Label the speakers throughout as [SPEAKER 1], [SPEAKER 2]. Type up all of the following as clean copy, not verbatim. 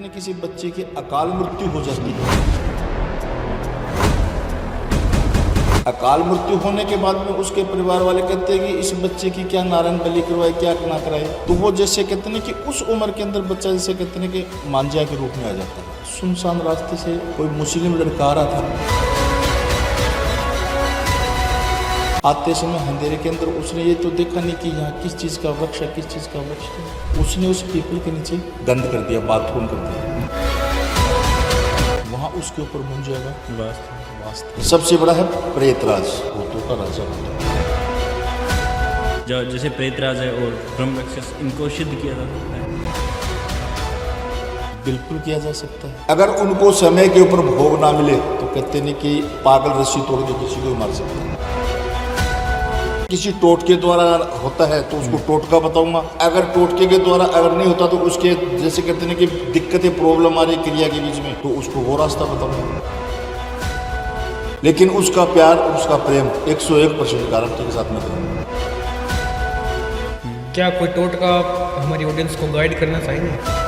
[SPEAKER 1] न किसी बच्चे की अकाल मृत्यु हो जाती है। अकाल मृत्यु होने के बाद में उसके परिवार वाले कहते हैं कि इस बच्चे की क्या नारायण बलि करवाए, क्या ना कराए। तो वो जैसे कहते हैं कि उस उम्र के अंदर बच्चा जैसे कहते हैं कि मांझा के रूप में आ जाता है। सुनसान रास्ते से कोई मुस्लिम लड़का आ रहा था, आते समय अंधेरे के अंदर उसने ये तो देखा नहीं कि यहाँ किस चीज़ का वृक्ष है, किस चीज़ का वृक्ष है। उसने उस पीपल के नीचे गंद कर दिया, बाथरूम कर दिया। वहाँ उसके ऊपर मुन जाएगा। सबसे बड़ा है प्रेतराज, भूतों का राजा होता है।
[SPEAKER 2] जो जैसे प्रेतराज है और ब्रह्म राक्षस, इनको सिद्ध किया जा सकता है।
[SPEAKER 1] बिल्कुल किया जा सकता है। अगर उनको समय के ऊपर भोग ना मिले तो कहते नहीं कि पागल रस्सी तोड़ के किसी को मार सकता है। किसी टोटके द्वारा होता है तो उसको टोटका बताऊंगा। अगर टोटके के द्वारा अगर नहीं होता तो उसके जैसे कहते हैं कि दिक्कतें प्रॉब्लम आ रही क्रिया के बीच में, तो उसको वो रास्ता बताऊंगा। लेकिन उसका प्यार और उसका प्रेम 101% गारंटी के साथ में करूंगा।
[SPEAKER 3] क्या कोई टोटका हमारी ऑडियंस को गाइड करना चाहेंगे?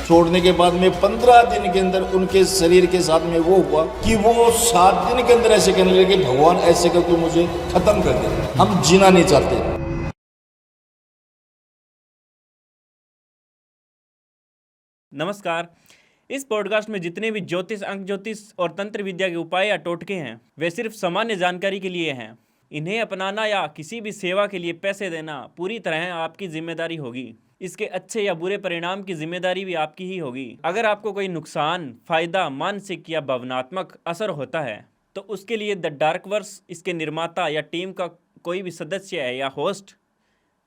[SPEAKER 1] छोड़ने के बाद में 15 दिन के अंदर उनके शरीर के साथ में वो हुआ कि वो 7 दिन के अंदर ऐसे कहने लगे, भगवान ऐसे कर तू मुझे खत्म कर दे, हम जीना नहीं चाहते।
[SPEAKER 2] नमस्कार। इस पॉडकास्ट में जितने भी ज्योतिष, अंक ज्योतिष और तंत्र विद्या के उपाय या टोटके हैं, वे सिर्फ सामान्य जानकारी के लिए हैं। इन्हें अपनाना या किसी भी सेवा के लिए पैसे देना पूरी तरह आपकी जिम्मेदारी होगी। इसके अच्छे या बुरे परिणाम की जिम्मेदारी भी आपकी ही होगी। अगर आपको कोई नुकसान, फायदा, मानसिक या भावनात्मक असर होता है तो उसके लिए द डार्क वर्स, इसके निर्माता या टीम का कोई भी सदस्य है या होस्ट,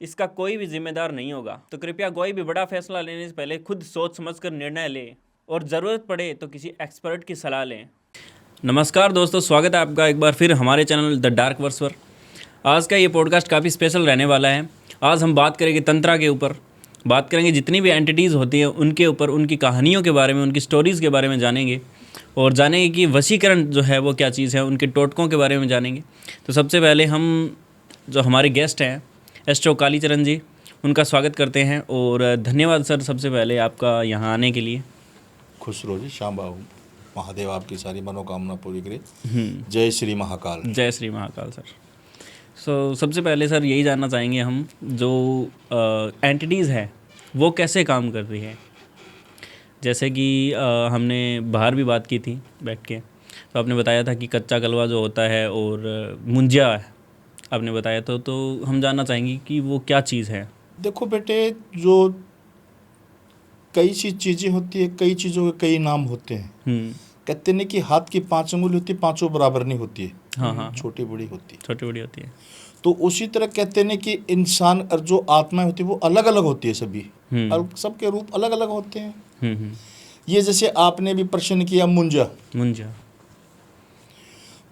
[SPEAKER 2] इसका कोई भी जिम्मेदार नहीं होगा। तो कृपया कोई भी बड़ा फैसला लेने से पहले खुद सोच समझकर निर्णय लें और ज़रूरत पड़े तो किसी एक्सपर्ट की सलाह लें। नमस्कार दोस्तों, स्वागत है आपका एक बार फिर हमारे चैनल द डार्क वर्स पर। आज का ये पॉडकास्ट काफ़ी स्पेशल रहने वाला है। आज हम बात करेंगे तंत्रा के ऊपर, बात करेंगे जितनी भी एंटिटीज़ होती हैं उनके ऊपर, उनकी कहानियों के बारे में, उनकी स्टोरीज़ के बारे में जानेंगे और जानेंगे कि वशीकरण जो है वो क्या चीज़ है, उनके टोटकों के बारे में जानेंगे। तो सबसे पहले हम जो हमारे गेस्ट हैं एस्ट्रो कालीचरण जी, उनका स्वागत करते हैं और धन्यवाद सर सबसे पहले आपका यहाँ आने के लिए।
[SPEAKER 1] खुश रहो जी, शाम बाबू, महादेव आपकी सारी मनोकामना पूरी करे। जय श्री महाकाल।
[SPEAKER 2] जय श्री महाकाल सर। सबसे पहले सर यही जानना चाहेंगे हम, जो एंटिटीज़ है वो कैसे काम कर रही है। जैसे कि हमने बाहर भी बात की थी बैठ के, तो आपने बताया था कि कच्चा कलवा जो होता है और मुंजिया आपने बताया तो हम जानना चाहेंगे कि वो क्या चीज़ है।
[SPEAKER 1] देखो बेटे, जो कई सी चीज़ें होती है, कई चीज़ों के कई नाम होते हैं। कहते नहीं कि हाथ की 5 अंगुली होती है, पांचों बराबर नहीं होती है।
[SPEAKER 2] हाँ,
[SPEAKER 1] छोटी बड़ी होती है।
[SPEAKER 2] छोटी बड़ी होती है।
[SPEAKER 1] तो उसी तरह कहते हैं कि इंसान और जो आत्माएं होती है वो अलग अलग होती है सभी, और सबके रूप अलग अलग होते हैं। ये जैसे आपने भी प्रश्न किया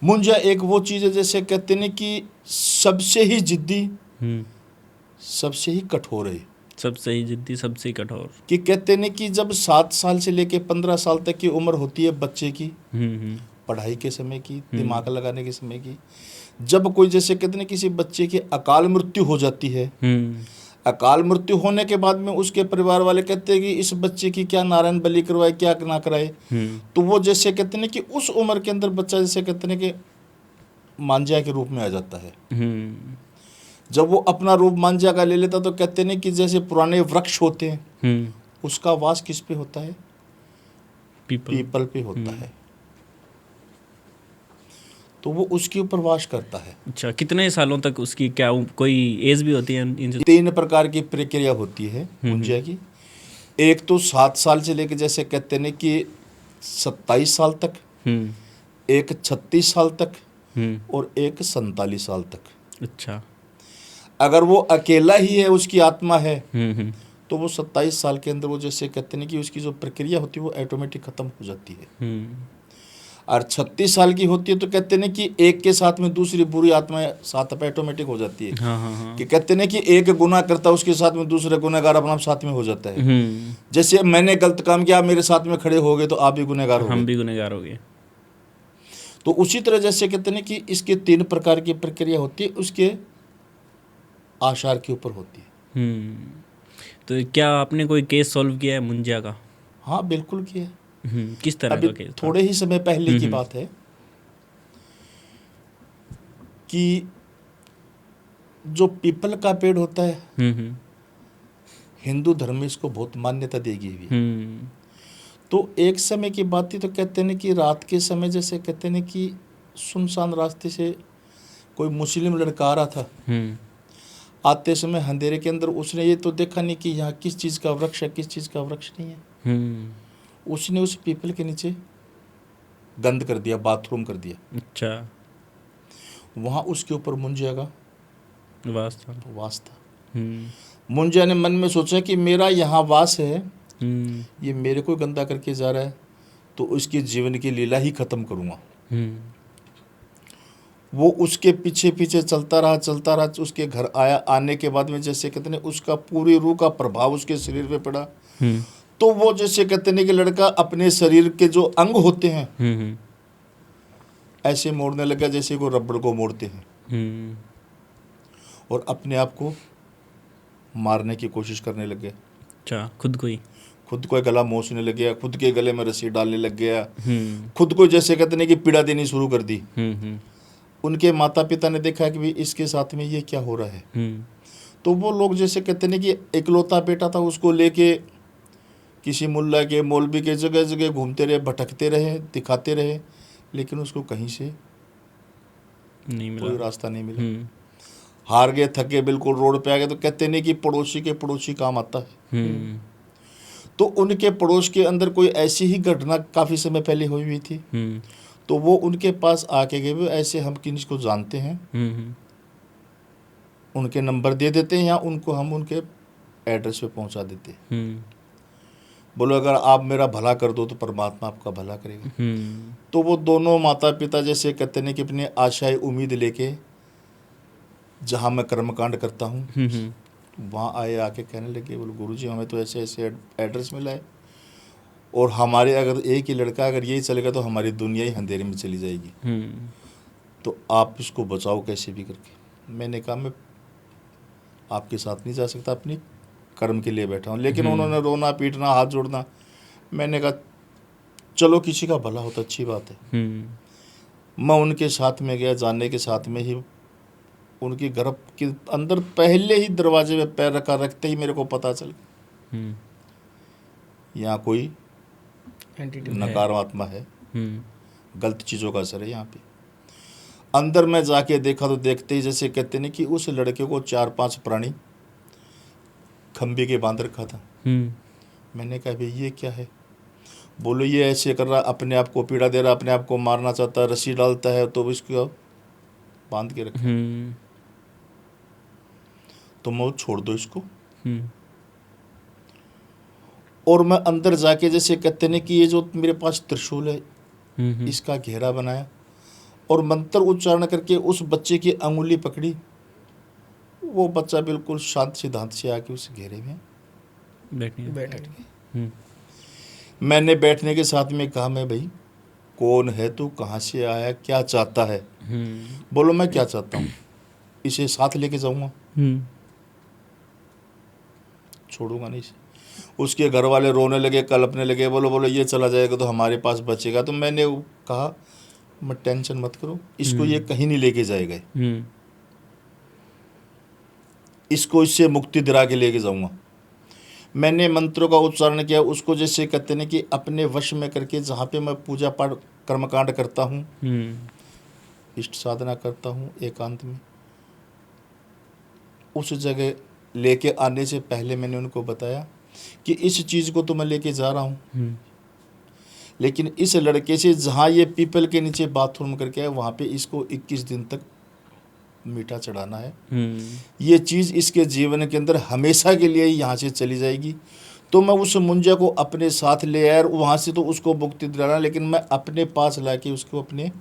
[SPEAKER 1] मुंजा एक वो चीज़ है, जैसे कहते हैं कि सबसे ही जिद्दी, सबसे ही कठोर है।
[SPEAKER 2] सबसे ही जिद्दी, सबसे ही कठोर।
[SPEAKER 1] कि कहते हैं कि जब 7 साल से लेके 15 साल तक की उम्र होती है बच्चे की, पढ़ाई के समय की, दिमाग लगाने के समय की, जब कोई जैसे कहते हैं किसी बच्चे की अकाल मृत्यु हो जाती है, अकाल मृत्यु होने के बाद में उसके परिवार वाले कहते हैं कि इस बच्चे की क्या नारायण बलि करवाए, क्या ना कराए। तो वो जैसे कहते हैं कि उस उम्र के अंदर बच्चा जैसे कहते हैं कि मांझा के रूप में आ जाता है। जब वो अपना रूप मांझा का ले लेता तो कहते हैं कि जैसे पुराने वृक्ष होते हैं, उसका वास किस पे होता है? पीपल पे होता है। तो वो उसके ऊपर वास करता है।
[SPEAKER 2] अच्छा, कितने सालों तक उसकी क्या कोई एज भी होती है?
[SPEAKER 1] 3 प्रकार की प्रक्रिया होती है मुंजिया की। एक तो 7 साल से लेकर जैसे कहते हैं कि 27 साल तक, एक 36 साल तक, और एक 47 साल तक।
[SPEAKER 2] अच्छा,
[SPEAKER 1] अगर वो अकेला ही है, उसकी आत्मा है, तो वो 27 साल के अंदर वो जैसे कहते हैं कि उसकी जो प्रक्रिया होती है वो ऑटोमेटिक खत्म हो जाती है। और 36 साल की होती है तो कहते हैं कि एक के साथ में दूसरी बुरी आत्माएं साथ ऑटोमेटिक हो जाती है। कि कहते हैं कि एक गुनाह करता है उसके साथ में दूसरा गुनहगार अपना साथ में हो जाता है। जैसे मैंने गलत काम किया, आप मेरे साथ में खड़े हो गए तो आप भी गुनहगार हो गए,
[SPEAKER 2] हम भी गुनहगार हो गए।
[SPEAKER 1] तो उसी तरह जैसे कहते हैं कि इसके 3 प्रकार की प्रक्रिया होती है, उसके आशार के ऊपर होती है।
[SPEAKER 2] तो क्या आपने कोई केस सॉल्व किया है मुंजिया का?
[SPEAKER 1] हाँ बिल्कुल किया है।
[SPEAKER 2] किस तरह
[SPEAKER 1] अभी
[SPEAKER 2] का केस था?
[SPEAKER 1] थोड़े ही समय पहले की बात है कि जो पीपल का पेड़ होता है, हिंदू धर्म में इसको बहुत मान्यता दी गई हुई है। तो एक समय की बात थी, तो कहते हैं कि रात के समय जैसे कहते हैं कि सुनसान रास्ते से कोई मुस्लिम लड़का आ रहा था। आते समय अंधेरे के अंदर उसने ये तो देखा नहीं कि यहाँ किस चीज़ का वृक्ष है, किस चीज़ का वृक्ष नहीं है। उसने उस पीपल के नीचे गंद कर दिया, बाथरूम कर दिया।
[SPEAKER 2] अच्छा।
[SPEAKER 1] वहाँ उसके ऊपर मुंजिया का वास था। मुंजिया ने मन में सोचा कि मेरा यहाँ वास है, ये मेरे को गंदा करके जा रहा है, तो उसके जीवन की लीला ही खत्म करूँगा। वो उसके पीछे पीछे चलता रहा। उसके घर आया। आने के बाद में जैसे कहते हैं उसका पूरी रूह का प्रभाव उसके शरीर पे पड़ा। तो वो जैसे कहते हैं कि लड़का अपने शरीर के जो अंग होते हैं ऐसे मोड़ने लगा जैसे वो रबड़ को मोड़ते हैं, और अपने आप को मारने की कोशिश करने लग गया।
[SPEAKER 2] अच्छा, खुद को गला मोचने लग गया, खुद के गले में रस्सी डालने लग गया, खुद को जैसे कहते हैं कि पीड़ा देनी शुरू कर दी। उनके माता पिता ने देखा कि भाई इसके साथ में ये क्या हो रहा है। तो वो लोग जैसे कहते हैं कि इकलौता बेटा था, उसको लेके किसी मुल्ला के मौलवी के जगह जगह घूमते रहे, भटकते रहे, दिखाते रहे, लेकिन उसको कहीं से नहीं मिला,
[SPEAKER 1] कोई रास्ता नहीं मिला। हार गए, थके, बिल्कुल रोड पे आ गए। तो कहते नहीं कि पड़ोसी के पड़ोसी काम आता है। तो उनके पड़ोस के अंदर कोई ऐसी ही घटना काफ़ी समय पहले हुई थी। तो वो उनके पास आके गए, ऐसे हम किसको जानते हैं, उनके नंबर दे देते हैं या उनको हम उनके एड्रेस पे पहुंचा देते हैं। बोलो अगर आप मेरा भला कर दो तो परमात्मा आपका भला करेगा। तो वो दोनों माता पिता जैसे कहते हैं कि अपनी आशाएं उम्मीद लेके जहाँ मैं कर्मकांड करता हूँ वहाँ आए, आके कहने लगे, बोलो गुरुजी हमें तो ऐसे ऐसे एड्रेस मिला है, और हमारे अगर एक ही लड़का अगर यही चलेगा तो हमारी दुनिया ही अंधेरे में चली जाएगी, तो आप इसको बचाओ कैसे भी करके। मैंने कहा मैं आपके साथ नहीं जा सकता, अपनी कर्म के लिए बैठा हूँ। लेकिन उन्होंने रोना पीटना, हाथ जोड़ना। मैंने कहा चलो किसी का भला हो तो अच्छी बात है। मैं उनके साथ में गया। जाने के साथ में ही उनकी घर के अंदर पहले ही दरवाजे में पैर रखते ही मेरे को पता चल गया यहाँ कोई नकारात्मा है, गलत चीज़ों का असर है यहाँ पे। अंदर मैं जाके देखा तो देखते ही जैसे कहते नहीं कि उस लड़के को 4-5 प्राणी खंबे के बांध रखा था। मैंने कहा भाई ये क्या है। बोलो ये ऐसे कर रहा, अपने आप को पीड़ा दे रहा, अपने आप को मारना चाहता है, रस्सी डालता है, तो इसको बांध के रखा। तो मैं छोड़ दो इसको। और मैं अंदर जाके जैसे कहते हैं कि ये जो मेरे पास त्रिशूल है इसका घेरा बनाया और मंत्र उच्चारण करके उस बच्चे की अंगुली पकड़ी। वो बच्चा बिल्कुल शांत सिद्धांत से आके उस घेरे में बैठ गया। मैंने बैठने के साथ में कहा, मैं भाई कौन है तू, कहाँ से आया, क्या चाहता है। बोलो मैं क्या चाहता हूँ, इसे साथ लेके जाऊँगा, छोड़ूंगा नहीं इसे। उसके घर वाले रोने लगे, कल्पने लगे, बोलो ये चला जाएगा तो हमारे पास बचेगा। तो मैंने कहा मत टेंशन मत करो, इसको ये कहीं नहीं लेके जाएगा, इसको इससे मुक्ति दिला के लेके जाऊंगा। मैंने मंत्रों का उच्चारण किया, उसको जैसे कहते हैं कि अपने वश में करके जहाँ पे मैं पूजा पाठ कर्मकांड करता हूँ, इष्ट साधना करता हूँ एकांत में, उस जगह लेके आने से पहले मैंने उनको बताया कि इस चीज़ को तो मैं लेके जा रहा हूँ, लेकिन इस लड़के से जहाँ ये पीपल के नीचे बाथरूम करके आए वहाँ पे इसको 21 दिन तक मीठा चढ़ाना है। ये चीज़ इसके जीवन के अंदर हमेशा के लिए यहाँ से चली जाएगी। तो मैं उस मुंजा को अपने साथ ले आया और वहाँ से तो उसको मुक्ति दिलाना, लेकिन मैं अपने पास लाके उसको अपने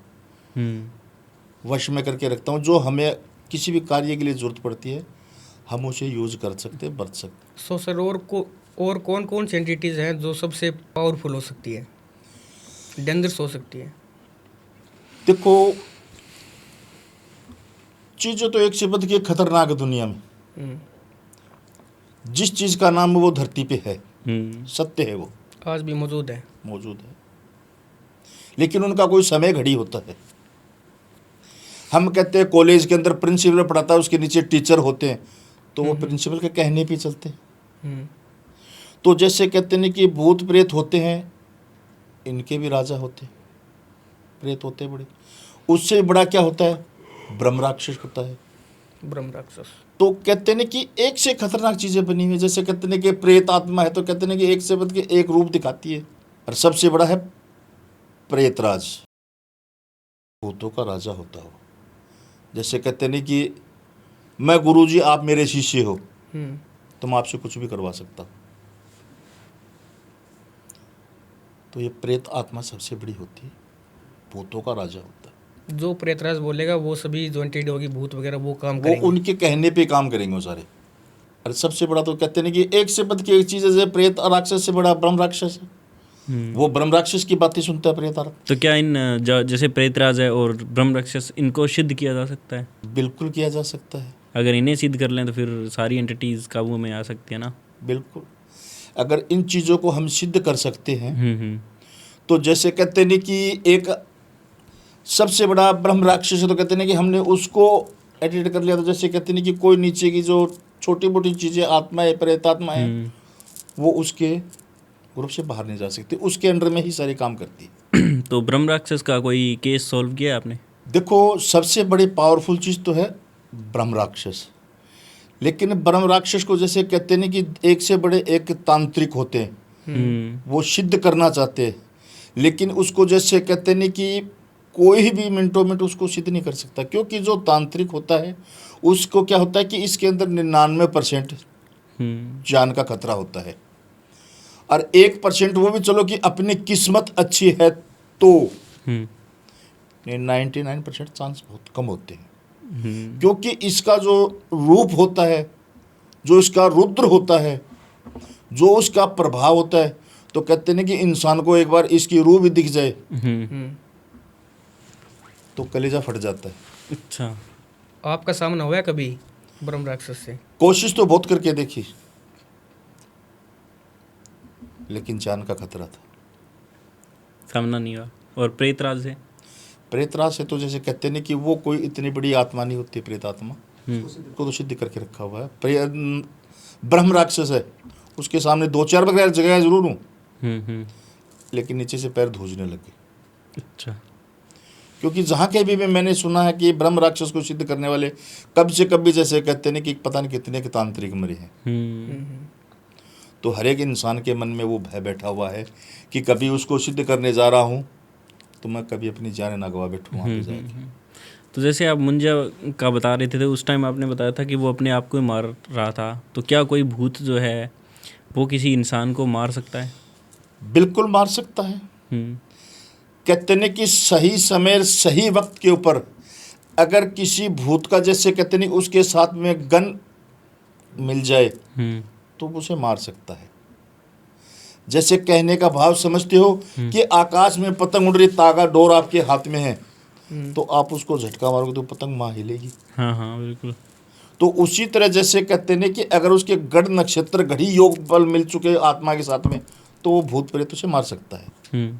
[SPEAKER 1] वश में करके रखता हूँ। जो हमें किसी भी कार्य के लिए ज़रूरत पड़ती है हम उसे यूज कर सकते, बरत सकते।
[SPEAKER 3] सो सर और कौन कौन सी एंटिटीज़ हैं जो सबसे पावरफुल हो सकती है, डेंजरस हो सकती है?
[SPEAKER 1] देखो चीज़ें तो एक से बढ़ के खतरनाक है दुनिया में। जिस चीज़ का नाम वो धरती पे है, सत्य है, वो
[SPEAKER 3] आज भी मौजूद है।
[SPEAKER 1] मौजूद है, लेकिन उनका कोई समय घड़ी होता है। हम कहते हैं कॉलेज के अंदर प्रिंसिपल पढ़ाता है, उसके नीचे टीचर होते हैं, तो वो प्रिंसिपल के कहने पे चलते हैं।
[SPEAKER 3] हम्म,
[SPEAKER 1] तो जैसे कहते हैं कि भूत प्रेत होते हैं, इनके भी राजा होते हैं, प्रेत होते हैं बड़े। उससे बड़ा क्या होता है? ब्रह्म राक्षस होता है।
[SPEAKER 3] ब्रह्म राक्षस।
[SPEAKER 1] तो कहते हैं कि एक से खतरनाक चीज़ें बनी हुई है। जैसे कहते हैं कि प्रेत आत्मा है, तो कहते हैं कि एक से बढ़ के एक रूप दिखाती है, और सबसे बड़ा है प्रेतराज, भूतों का राजा होता हो। जैसे कहते हैं कि मैं गुरुजी, आप मेरे शिष्य हो,
[SPEAKER 3] हम्म,
[SPEAKER 1] तो मैं आपसे कुछ भी करवा सकता हूँ। तो ये प्रेत आत्मा सबसे बड़ी होती है, भूतों का राजा होता है।
[SPEAKER 3] जो प्रेतराज बोलेगा वो सभी जो एंटिटी होगी, भूत वगैरह, वो काम
[SPEAKER 1] वो
[SPEAKER 3] करेंगे।
[SPEAKER 1] उनके कहने पे काम करेंगे वो सारे। और सबसे बड़ा तो कहते हैं कि एक से बढ़ के एक चीज़ है, जैसे प्रेत और राक्षस से बड़ा ब्रह्म राक्षस है। वो ब्रह्म राक्षस की बातें सुनता है प्रेत।
[SPEAKER 2] तो क्या इन जैसे प्रेतराज है और ब्रह्म राक्षस, इनको सिद्ध किया जा सकता है?
[SPEAKER 1] बिल्कुल किया जा सकता है,
[SPEAKER 2] अगर इन्हें सिद्ध कर लें तो फिर सारी एंटिटीज काबू में आ सकती है ना?
[SPEAKER 1] बिल्कुल। अगर इन चीज़ों को हम सिद्ध कर सकते हैं,
[SPEAKER 2] हम्म।
[SPEAKER 1] तो जैसे कहते हैं कि एक सबसे बड़ा ब्रह्म राक्षस है, तो कहते हैं कि हमने उसको एडिट कर लिया, तो जैसे कहते हैं कि कोई नीचे की जो छोटी मोटी चीज़ें, आत्माएं, प्रेतात्मा है, वो उसके ग्रुप से बाहर नहीं जा सकती, उसके अंडर में ही सारे काम करती है।
[SPEAKER 2] तो ब्रह्म राक्षस का कोई केस सॉल्व किया है आपने?
[SPEAKER 1] देखो, सबसे बड़ी पावरफुल चीज़ तो है ब्रह्म राक्षस। लेकिन ब्रह्म राक्षस को जैसे कहते हैं कि एक से बड़े एक तांत्रिक होते हैं, वो सिद्ध करना चाहते हैं, लेकिन उसको जैसे कहते हैं कि कोई भी मिनटों मिनट उसको सिद्ध नहीं कर सकता, क्योंकि जो तांत्रिक होता है उसको क्या होता है कि इसके अंदर 99% जान का खतरा होता है, और 1% वो भी चलो कि अपनी किस्मत अच्छी है तो 99% चांस बहुत कम होते हैं। क्योंकि इसका जो रूप होता है, जो इसका रुद्र होता है, जो उसका प्रभाव होता है, तो कहते हैं कि इंसान को एक बार इसकी रूह भी दिख जाए तो कलेजा फट जाता है।
[SPEAKER 2] अच्छा,
[SPEAKER 3] आपका सामना हुआ है कभी ब्रह्म राक्षस से?
[SPEAKER 1] कोशिश तो बहुत करके देखी, लेकिन जान का खतरा था,
[SPEAKER 2] सामना नहीं हुआ। और प्रेतराज से?
[SPEAKER 1] प्रेतराज से तो जैसे कहते हैं कि वो कोई इतनी बड़ी आत्मा नहीं होती, प्रेत आत्मा को तो सिद्ध करके रखा हुआ है। ब्रह्म राक्षस है, उसके सामने 2-4 बगैर जगह जरूर हूँ, लेकिन नीचे से पैर धूजने लगे।
[SPEAKER 2] अच्छा,
[SPEAKER 1] क्योंकि जहाँ के भी मैंने सुना है कि ब्रह्म राक्षस को सिद्ध करने वाले कब से कभी जैसे कहते हैं कि पता नहीं कितने के तांत्रिक मरे हैं। तो हर एक इंसान के मन में वो भय बैठा हुआ है कि कभी उसको सिद्ध करने जा रहा हूँ तो मैं कभी अपनी जान ना गवा बैठूँ वहाँ पे जाके।
[SPEAKER 2] तो जैसे आप मुंजा का बता रहे थे, तो उस टाइम आपने बताया था कि वो अपने आप को ही मार रहा था, तो क्या कोई भूत जो है वो किसी इंसान को मार सकता है?
[SPEAKER 1] बिल्कुल मार सकता है। कहते हैं कि सही समय सही वक्त के ऊपर अगर किसी भूत का जैसे कहते हैं उसके साथ में गन मिल जाए तो उसे मार सकता है। जैसे कहने का भाव समझते हो कि आकाश में पतंग उड़ रही, तागा डोर आपके हाथ में है, तो आप उसको झटका मारोगे तो पतंग माँ हिलेगी।
[SPEAKER 2] हाँ बिल्कुल।
[SPEAKER 1] तो उसी तरह जैसे कहते हैं कि अगर उसके गढ़ नक्षत्र घड़ी योग बल मिल चुके आत्मा के साथ में, तो वो भूत प्रेत उसे मार सकता है।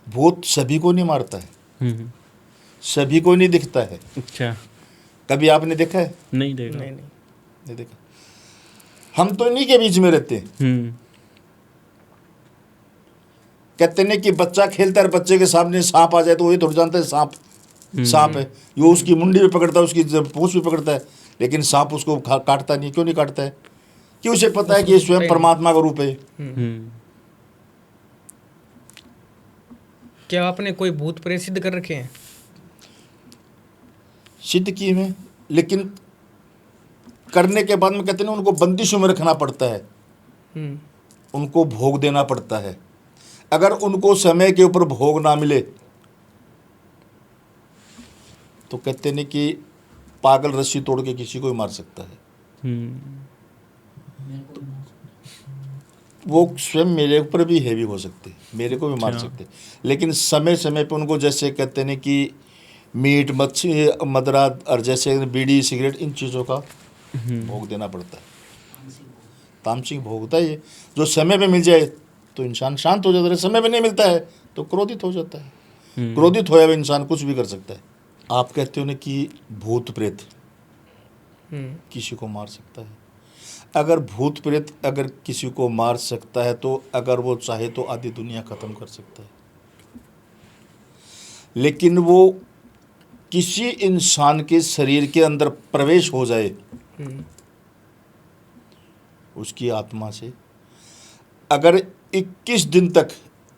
[SPEAKER 1] भूत सभी को नहीं मारता है, सभी को नहीं दिखता है।
[SPEAKER 2] अच्छा,
[SPEAKER 1] कभी आपने देखा है?
[SPEAKER 2] नहीं देखा।
[SPEAKER 1] नहीं देखा। हम तो इन्हीं के बीच में रहते हैं। कहते हैं कि बच्चा खेलता है, बच्चे के सामने सांप आ जाए तो वही थोड़ा जानता है सांप है, ये उसकी मुंडी भी पकड़ता है, उसकी पूंछ भी पकड़ता है, लेकिन सांप उसको काटता नहीं। क्यों नहीं काटता है? कि उसे पता है कि ये स्वयं परमात्मा का रूप है।
[SPEAKER 3] क्या आपने कोई भूत प्रेत सिद्ध कर रखे हैं?
[SPEAKER 1] सिद्ध किए हैं, लेकिन करने के बाद में कहते हैं उनको बंदिशों में रखना पड़ता है, उनको भोग देना पड़ता है। अगर उनको समय के ऊपर भोग ना मिले तो कहते हैं कि पागल रस्सी तोड़ के किसी को भी मार सकता है। तो वो स्वयं मेरे ऊपर भी हैवी हो सकते, मेरे को भी मार सकते, लेकिन समय समय पे उनको जैसे कहते हैं कि मीट मच्छी मदरा और जैसे बीड़ी सिगरेट इन चीज़ों का भोग देना पड़ता है। तामसिक भोग होता है ये, जो समय पे मिल जाए तो इंसान शांत हो जाता है, समय पे नहीं मिलता है तो क्रोधित हो जाता है। क्रोधित होया हुआ इंसान कुछ भी कर सकता है। आप कहते हो ना कि भूत प्रेत किसी को मार सकता है। अगर भूत प्रेत अगर किसी को मार सकता है तो अगर वो चाहे तो आधी दुनिया खत्म कर सकता है, लेकिन वो किसी इंसान के शरीर के अंदर प्रवेश हो जाए उसकी आत्मा से, अगर 21 दिन तक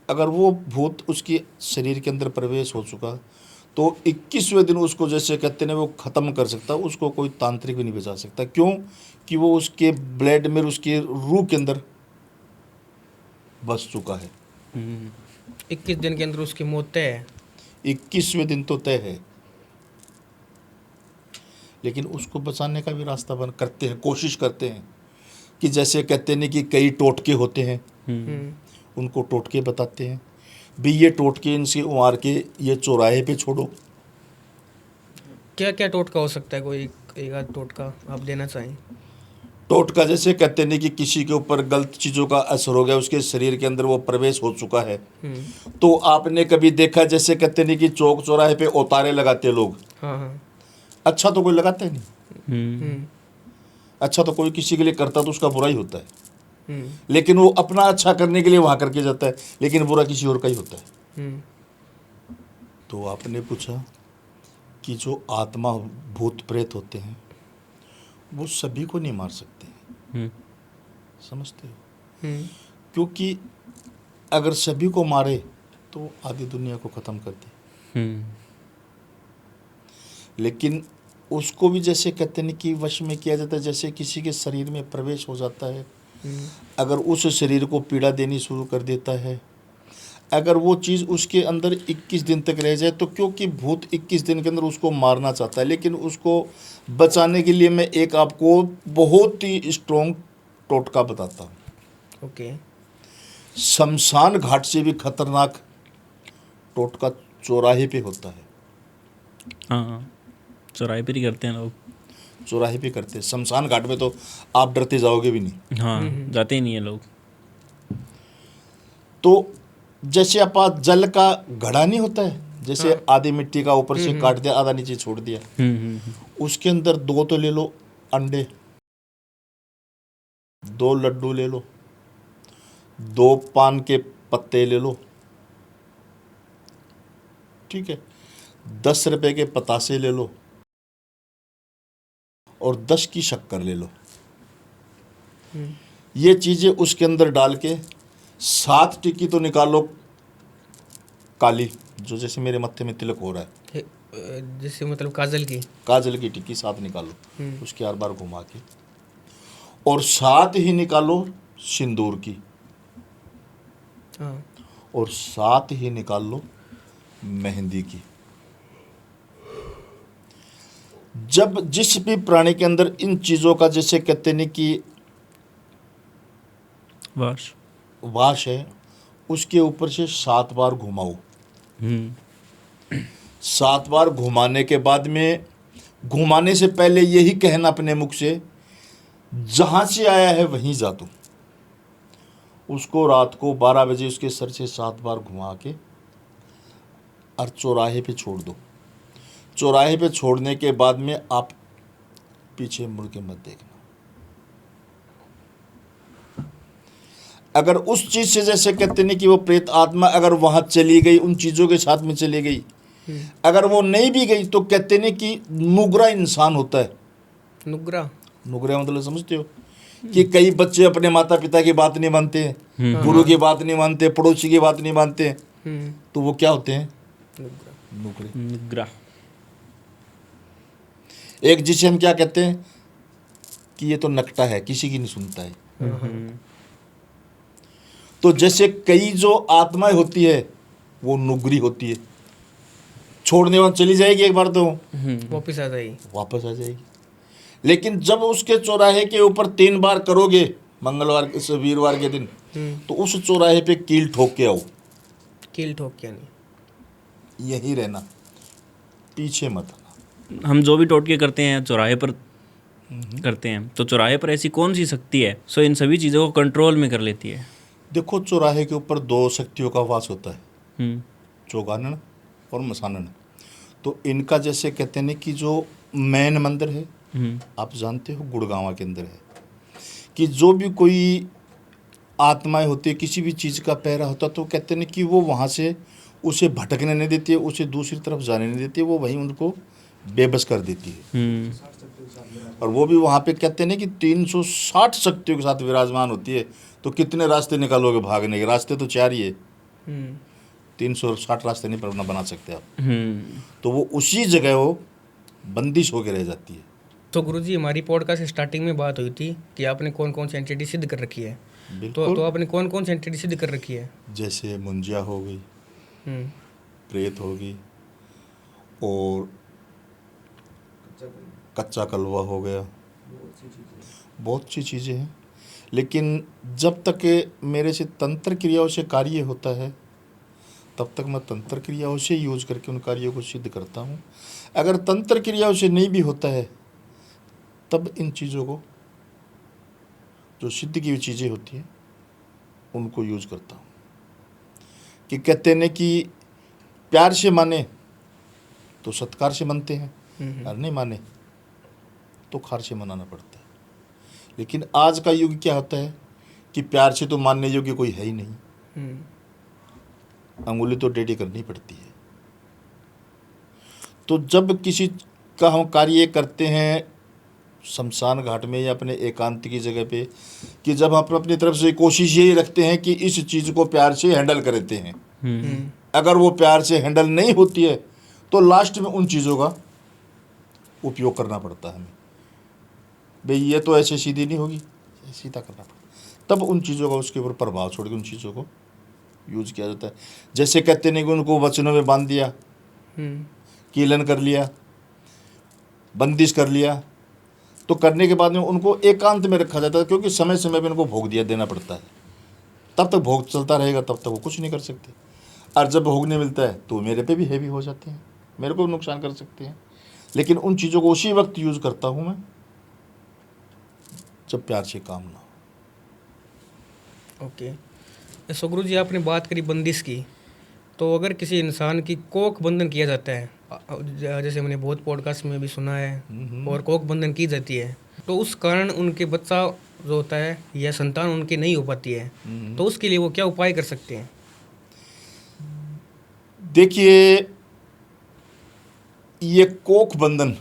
[SPEAKER 1] अगर वो भूत उसके शरीर के अंदर प्रवेश हो चुका तो 21वें दिन उसको जैसे कहते हैं वो ख़त्म कर सकता, उसको कोई तांत्रिक भी नहीं बचा सकता। क्यों कि वो उसके ब्लड में उसके रूह के अंदर बस चुका है।
[SPEAKER 3] 21 दिन के अंदर उसकी मौत तय है।
[SPEAKER 1] 21वें दिन तो तय है, लेकिन उसको बचाने का भी रास्ता बन करते हैं, कोशिश करते हैं कि जैसे कहते हैं कि कई टोटके होते हैं, उनको टोटके बताते हैं भी, ये टोटके इनसे मार के ये चौराहे पे छोड़ो।
[SPEAKER 3] क्या क्या टोटका हो सकता है, कोई एक आध टोटका आप देना चाहें?
[SPEAKER 1] टोटका जैसे कहते हैं कि किसी के ऊपर गलत चीज़ों का असर हो गया, उसके शरीर के अंदर वो प्रवेश हो चुका है, तो आपने कभी देखा जैसे कहते हैं कि चौक चौराहे पे औतारे लगाते लोग।
[SPEAKER 3] हाँ हाँ।
[SPEAKER 1] अच्छा तो कोई लगाता ही नहीं, अच्छा तो कोई किसी के लिए करता तो उसका बुरा ही होता है, लेकिन वो अपना अच्छा करने के लिए वहाँ करके जाता है, लेकिन बुरा किसी और का ही होता है। तो आपने पूछा कि जो आत्मा भूत प्रेत होते हैं वो सभी को नहीं मार सकते, समझते हो? क्योंकि अगर सभी को मारे तो आधी दुनिया को ख़त्म कर दे, लेकिन उसको भी जैसे कहते हैं कि वश में किया जाता है, जैसे किसी के शरीर में प्रवेश हो जाता है, अगर उस शरीर को पीड़ा देनी शुरू कर देता है, अगर वो चीज़ उसके अंदर 21 दिन तक रह जाए, तो क्योंकि भूत 21 दिन के अंदर उसको मारना चाहता है, लेकिन उसको बचाने के लिए मैं एक आपको बहुत ही स्ट्रॉन्ग टोटका बताता हूँ।
[SPEAKER 3] ओके।
[SPEAKER 1] शमशान घाट से भी खतरनाक टोटका चौराहे पे होता है।
[SPEAKER 2] हाँ, चौराहे पर ही करते हैं लोग,
[SPEAKER 1] चौराहे पे करते हैं। शमशान घाट में तो आप डरते जाओगे भी नहीं।
[SPEAKER 2] हाँ, जाते ही नहीं है लोग।
[SPEAKER 1] तो जैसे अपा जल का घड़ा नहीं होता है, जैसे आधी मिट्टी का ऊपर से काट दिया, आधा नीचे छोड़ दिया, उसके अंदर 2 तो ले लो अंडे, 2 लड्डू ले लो, 2 पान के पत्ते ले लो, ठीक है, 10 रुपए के पतासे ले लो और 10 की शक्कर ले लो। ये चीज़ें उसके अंदर डाल के 7 टिक्की तो निकालो काली, जो जैसे मेरे मत्थे में तिलक हो रहा है,
[SPEAKER 3] जैसे मतलब काजल की
[SPEAKER 1] टिक्की 7 निकालो, उसके 4 बार घुमा के, और 7 ही निकालो सिंदूर की,
[SPEAKER 3] हाँ।
[SPEAKER 1] और 7 ही निकाल लो मेहंदी की। जब जिस भी प्राणी के अंदर इन चीज़ों का जैसे कहते हैं कि वाश है, उसके ऊपर से 7 बार घुमाओ। 7 बार घुमाने के बाद में, घुमाने से पहले यही कहना अपने मुख से, जहाँ से आया है वहीं जा तू। उसको रात को 12 बजे उसके सर से 7 बार घुमा के और चौराहे पे छोड़ दो। चौराहे पे छोड़ने के बाद में आप पीछे मुड़ के मत देखना। अगर उस चीज़ से जैसे कहते हैं कि वो प्रेत आत्मा अगर वहाँ चली गई, उन चीज़ों के साथ में चली गई, अगर वो नहीं भी गई तो कहते हैं कि नुगरा इंसान होता है। नुगरा मतलब समझते हो कि कई बच्चे अपने माता पिता की बात नहीं मानते हैं, गुरु की बात नहीं मानते, पड़ोसी की बात नहीं मानते, तो वो क्या होते हैं? नुगरा। एक जिसे हम क्या कहते हैं कि ये तो नकटा है, किसी की नहीं सुनता है। तो जैसे कई जो आत्माएं होती है वो नुगरी होती है, छोड़ने वाली चली जाएगी एक बार तो वापस आ जाएगी। लेकिन जब उसके चौराहे के ऊपर 3 बार करोगे, मंगलवार से वीरवार के दिन, तो उस चौराहे पे कील ठोक के आओ। कील ठोक के नहीं, यही रहना, पीछे मत आना।
[SPEAKER 2] हम जो भी टोटके करते हैं चौराहे पर करते हैं, तो चौराहे पर ऐसी कौन सी शक्ति है सो इन सभी चीज़ों को कंट्रोल में कर लेती है?
[SPEAKER 1] देखो, चौराहे के ऊपर दो शक्तियों का वास होता है,
[SPEAKER 2] हम्म,
[SPEAKER 1] चौगानन और मसानन। तो इनका जैसे कहते हैं कि जो मेन मंदिर है, आप जानते हो गुड़गांव के अंदर है, कि जो भी कोई आत्माएं होती है, किसी भी चीज़ का पहरा होता, तो कहते हैं कि वो वहाँ से उसे भटकने नहीं देती है, उसे दूसरी तरफ जाने नहीं देती है, वो वहीं उनको बेबस कर देती है। और वो भी वहाँ पे कहते हैं कि 360 शक्तियों के साथ विराजमान होती है। तो कितने रास्ते निकालोगे भागने के? रास्ते तो 4 ही है, 360 रास्ते नहीं बना सकते आप। तो वो उसी जगह वो बंदिश होकर रह जाती है।
[SPEAKER 3] तो गुरुजी, हमारी पॉडकास्ट स्टार्टिंग में बात हुई थी कि आपने कौन कौन सी एंटिटी सिद्ध कर रखी है। तो आपने कौन कौन सी एंटिटी सिद्ध कर रखी है?
[SPEAKER 1] जैसे मुंजिया हो गई, प्रेत होगी, और कच्चा कलवा हो गया, बहुत सी चीज़ें हैं। लेकिन जब तक मेरे से तंत्र क्रियाओं से कार्य होता है, तब तक मैं तंत्र क्रियाओं से यूज करके उन कार्यों को सिद्ध करता हूँ। अगर तंत्र क्रियाओं से नहीं भी होता है, तब इन चीज़ों को, जो सिद्ध की हुई चीज़ें होती हैं, उनको यूज करता हूँ। कि कहते हैं कि प्यार से माने तो सत्कार से मनते हैं, और नहीं माने तो खार से मनाना पड़ता है। लेकिन आज का युग क्या होता है कि प्यार से तो मानने योग्य कोई है ही नहीं, अंगुली तो टेढ़ी करनी पड़ती है। तो जब किसी का हम कार्य करते हैं शमशान घाट में या अपने एकांत की जगह पे, कि जब हम अपनी तरफ से कोशिश यही रखते हैं कि इस चीज़ को प्यार से हैंडल करते हैं, अगर वो प्यार से हैंडल नहीं होती है तो लास्ट में उन चीज़ों का उपयोग करना पड़ता है हमें। भाई ये तो ऐसे सीधी नहीं होगी, सीधा करना पड़ता, तब उन चीज़ों का उसके ऊपर प्रभाव छोड़ के उन चीज़ों को यूज किया जाता है। जैसे कहते नहीं कि उनको वचनों में बांध दिया, कीलन कर लिया, बंदिश कर लिया, तो करने के बाद में उनको एकांत में रखा जाता है, क्योंकि समय समय पर उनको भोग देना पड़ता है। तब तक भोग चलता रहेगा, तब तक वो कुछ नहीं कर सकते। और जब भोग नहीं मिलता है तो मेरे पे भी हैवी हो जाते हैं, मेरे को भी नुकसान कर सकते हैं। लेकिन उन चीज़ों को उसी वक्त यूज़ करता हूँ मैं जब प्यार से काम ना हो।
[SPEAKER 3] ओके। सो गुरु जी, आपने बात करी बंदिश की, तो अगर किसी इंसान की कोख बंधन किया जाता है, जैसे मैंने बहुत पॉडकास्ट में भी सुना है, और कोख बंधन की जाती है, तो उस कारण उनके बच्चा जो होता है या संतान उनकी नहीं हो पाती है, तो उसके लिए वो क्या उपाय कर सकते हैं?
[SPEAKER 1] देखिए, ये कोख बंधन,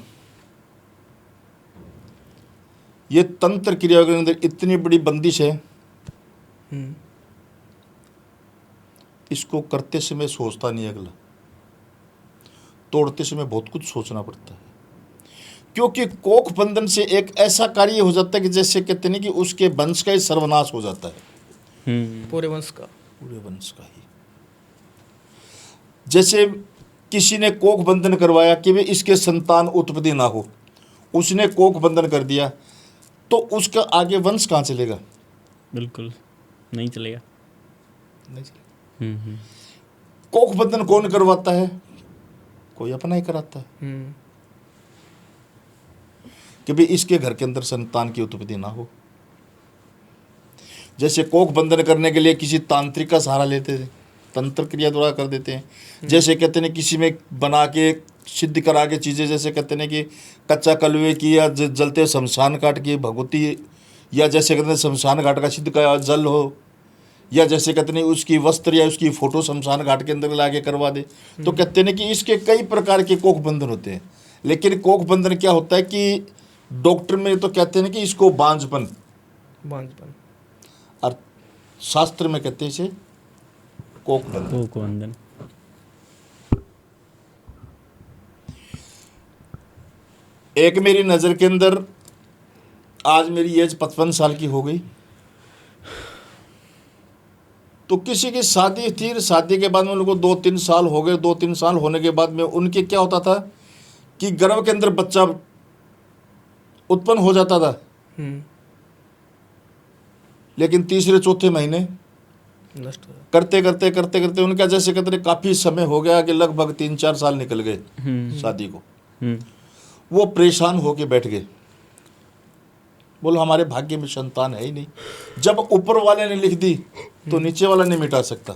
[SPEAKER 1] ये तंत्र क्रिया के अंदर इतनी बड़ी बंदिश है, इसको करते समय सोचता नहीं अगला, तोड़ते समय बहुत कुछ सोचना पड़ता है। क्योंकि कोख बंधन से एक ऐसा कार्य हो जाता है कि जैसे कहते नहीं कि उसके वंश का ही सर्वनाश हो जाता है,
[SPEAKER 3] पूरे वंश का,
[SPEAKER 1] पूरे वंश का ही। जैसे किसी ने कोख बंधन करवाया कि वे इसके संतान उत्पत्ति ना हो, उसने कोख बंधन कर दिया, तो उसका आगे वंश कहाँ चलेगा?
[SPEAKER 2] बिल्कुल नहीं चलेगा,
[SPEAKER 1] नहीं चलेगा। कोख बंधन कौन करवाता है? कोई अपना ही कराता है, कि भाई इसके घर के अंदर संतान की उत्पत्ति ना हो। जैसे कोख बंधन करने के लिए किसी तांत्रिक का सहारा लेते थे, तंत्र क्रिया द्वारा कर देते हैं। जैसे कहते हैं किसी में बना के सिद्ध करा के चीज़ें, जैसे कहते हैं कि कच्चा कलवे की या जलते शमशान घाट की भगवती, या जैसे कहते हैं शमशान घाट का सिद्ध का जल हो, या जैसे कहते हैं उसकी वस्त्र या उसकी फ़ोटो शमशान घाट के अंदर ला के करवा दे। तो कहते हैं कि इसके कई प्रकार के कोख बंधन होते हैं। लेकिन कोख बंधन क्या होता है कि डॉक्टर में तो कहते हैं कि इसको बांझपन, और शास्त्र में कहते हैं इसे कोख बंधन। एक मेरी नज़र के अंदर, आज मेरी एज 55 साल की हो गई, तो किसी की शादी थी, शादी के बाद में उनको 2-3 साल हो गए। 2-3 साल होने के बाद में उनके क्या होता था कि गर्भ के अंदर बच्चा उत्पन्न हो जाता था, लेकिन तीसरे चौथे महीने
[SPEAKER 3] नष्ट हो
[SPEAKER 1] करते करते करते करते उनका जैसे कहते काफ़ी समय हो गया कि लगभग 3-4 साल निकल गए शादी को। वो परेशान होके बैठ गए बोलो हमारे भाग्य में संतान है ही नहीं। जब ऊपर वाले ने लिख दी तो नीचे वाला नहीं मिटा सकता।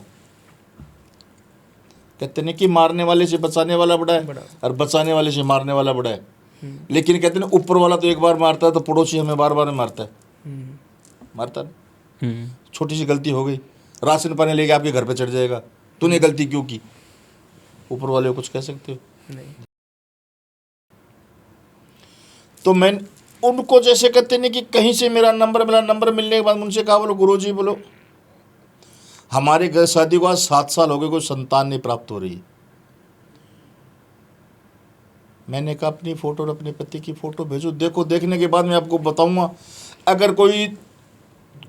[SPEAKER 1] कहते नहीं कि मारने वाले से बचाने वाला बड़ा है और बचाने वाले से मारने वाला बड़ा है। लेकिन कहते ना ऊपर वाला तो एक बार मारता है तो पड़ोसी हमें बार बार मारता है। मारता नहीं। छोटी सी गलती हो गई, राशन पानी लेके आपके घर पे चढ़ जाएगा, तूने गलती क्यों की? ऊपर वाले को कुछ कह सकते हो?
[SPEAKER 3] नहीं।
[SPEAKER 1] तो मैं उनको जैसे कहते नहीं कि कहीं से मेरा नंबर मिला, नंबर मिलने के बाद उनसे कहा, बोलो गुरुजी बोलो हमारे घर शादी को आज 7 साल हो गए, कोई संतान नहीं प्राप्त हो रही है। मैंने कहा अपनी फोटो और अपने पति की फोटो भेजो, देखो, देखने के बाद मैं आपको बताऊंगा अगर कोई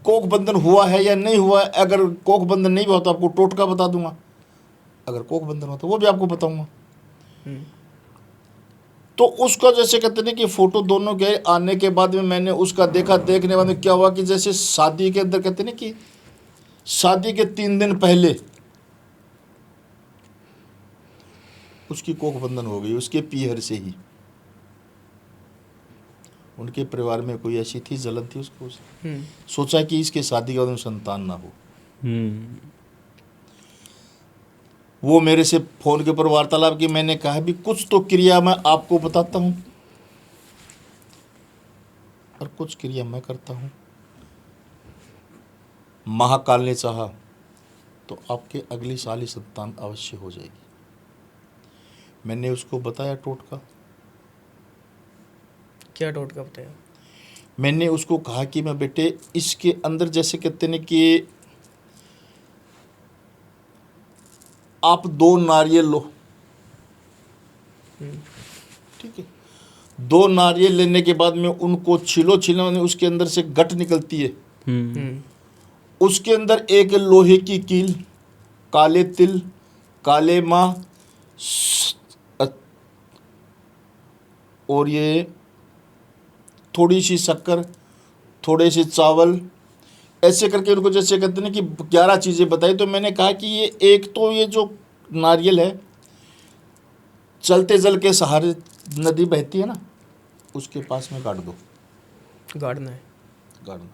[SPEAKER 1] कोख बंधन हुआ है या नहीं हुआ है। अगर कोख बंधन नहीं हुआ तो आपको टोटका बता दूंगा, अगर कोख बंधन हुआ तो वो भी आपको बताऊंगा। तो उसका जैसे कहते हैं कि फोटो दोनों के आने के बाद में मैंने उसका देखा, देखने के बाद में क्या हुआ कि जैसे शादी के अंदर कहते हैं कि शादी के 3 दिन पहले उसकी कोख बंधन हो गई, उसके पीहर से ही। उनके परिवार में कोई ऐसी थी, जलन थी उसको, सोचा कि इसके शादी के बाद में संतान ना हो। वो मेरे से फोन के ऊपर वार्तालाप की, मैंने कहा भी कुछ तो क्रिया मैं आपको बताता हूं और कुछ क्रिया मैं करता हूं। महाकाल ने चाहा तो आपके अगले साल ही संतान अवश्य हो जाएगी। मैंने उसको बताया टोटका।
[SPEAKER 3] क्या टोटका बताया?
[SPEAKER 1] मैंने उसको कहा कि मैं बेटे इसके अंदर जैसे कहते हैं कि आप 2 नारियल लो, ठीक है, 2 नारियल लेने के बाद में उनको छीलो, उसके अंदर से गट निकलती है। उसके अंदर एक लोहे की कील, काले तिल, काले माँ और ये थोड़ी सी शक्कर, थोड़े से चावल, ऐसे करके उनको जैसे कहते हैं कि 11 चीज़ें बताई। तो मैंने कहा कि ये एक तो ये जो नारियल है चलते जल के सहारे नदी बहती है ना, उसके पास में गाड़ दो,
[SPEAKER 3] गाड़ना है,
[SPEAKER 1] गाड़ना।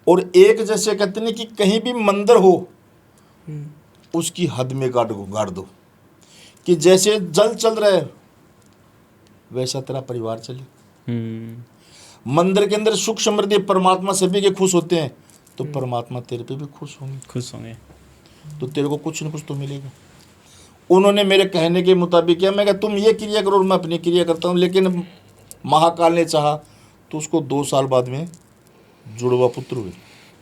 [SPEAKER 1] और एक जैसे कहते हैं कि कहीं भी मंदिर हो उसकी हद में गाड़ दो कि जैसे जल चल रहा है वैसा तेरा परिवार चले। मंदिर के अंदर सुख समृद्धि परमात्मा सभी के खुश होते हैं तो परमात्मा तेरे पे भी खुश होंगे, तो तेरे को कुछ न कुछ तो मिलेगा। उन्होंने मेरे कहने के मुताबिक किया। मैं कहा तुम ये क्रिया करो, मैं अपनी क्रिया करता हूँ। लेकिन महाकाल ने चाहा तो उसको 2 साल बाद में जुड़वा पुत्र हुए।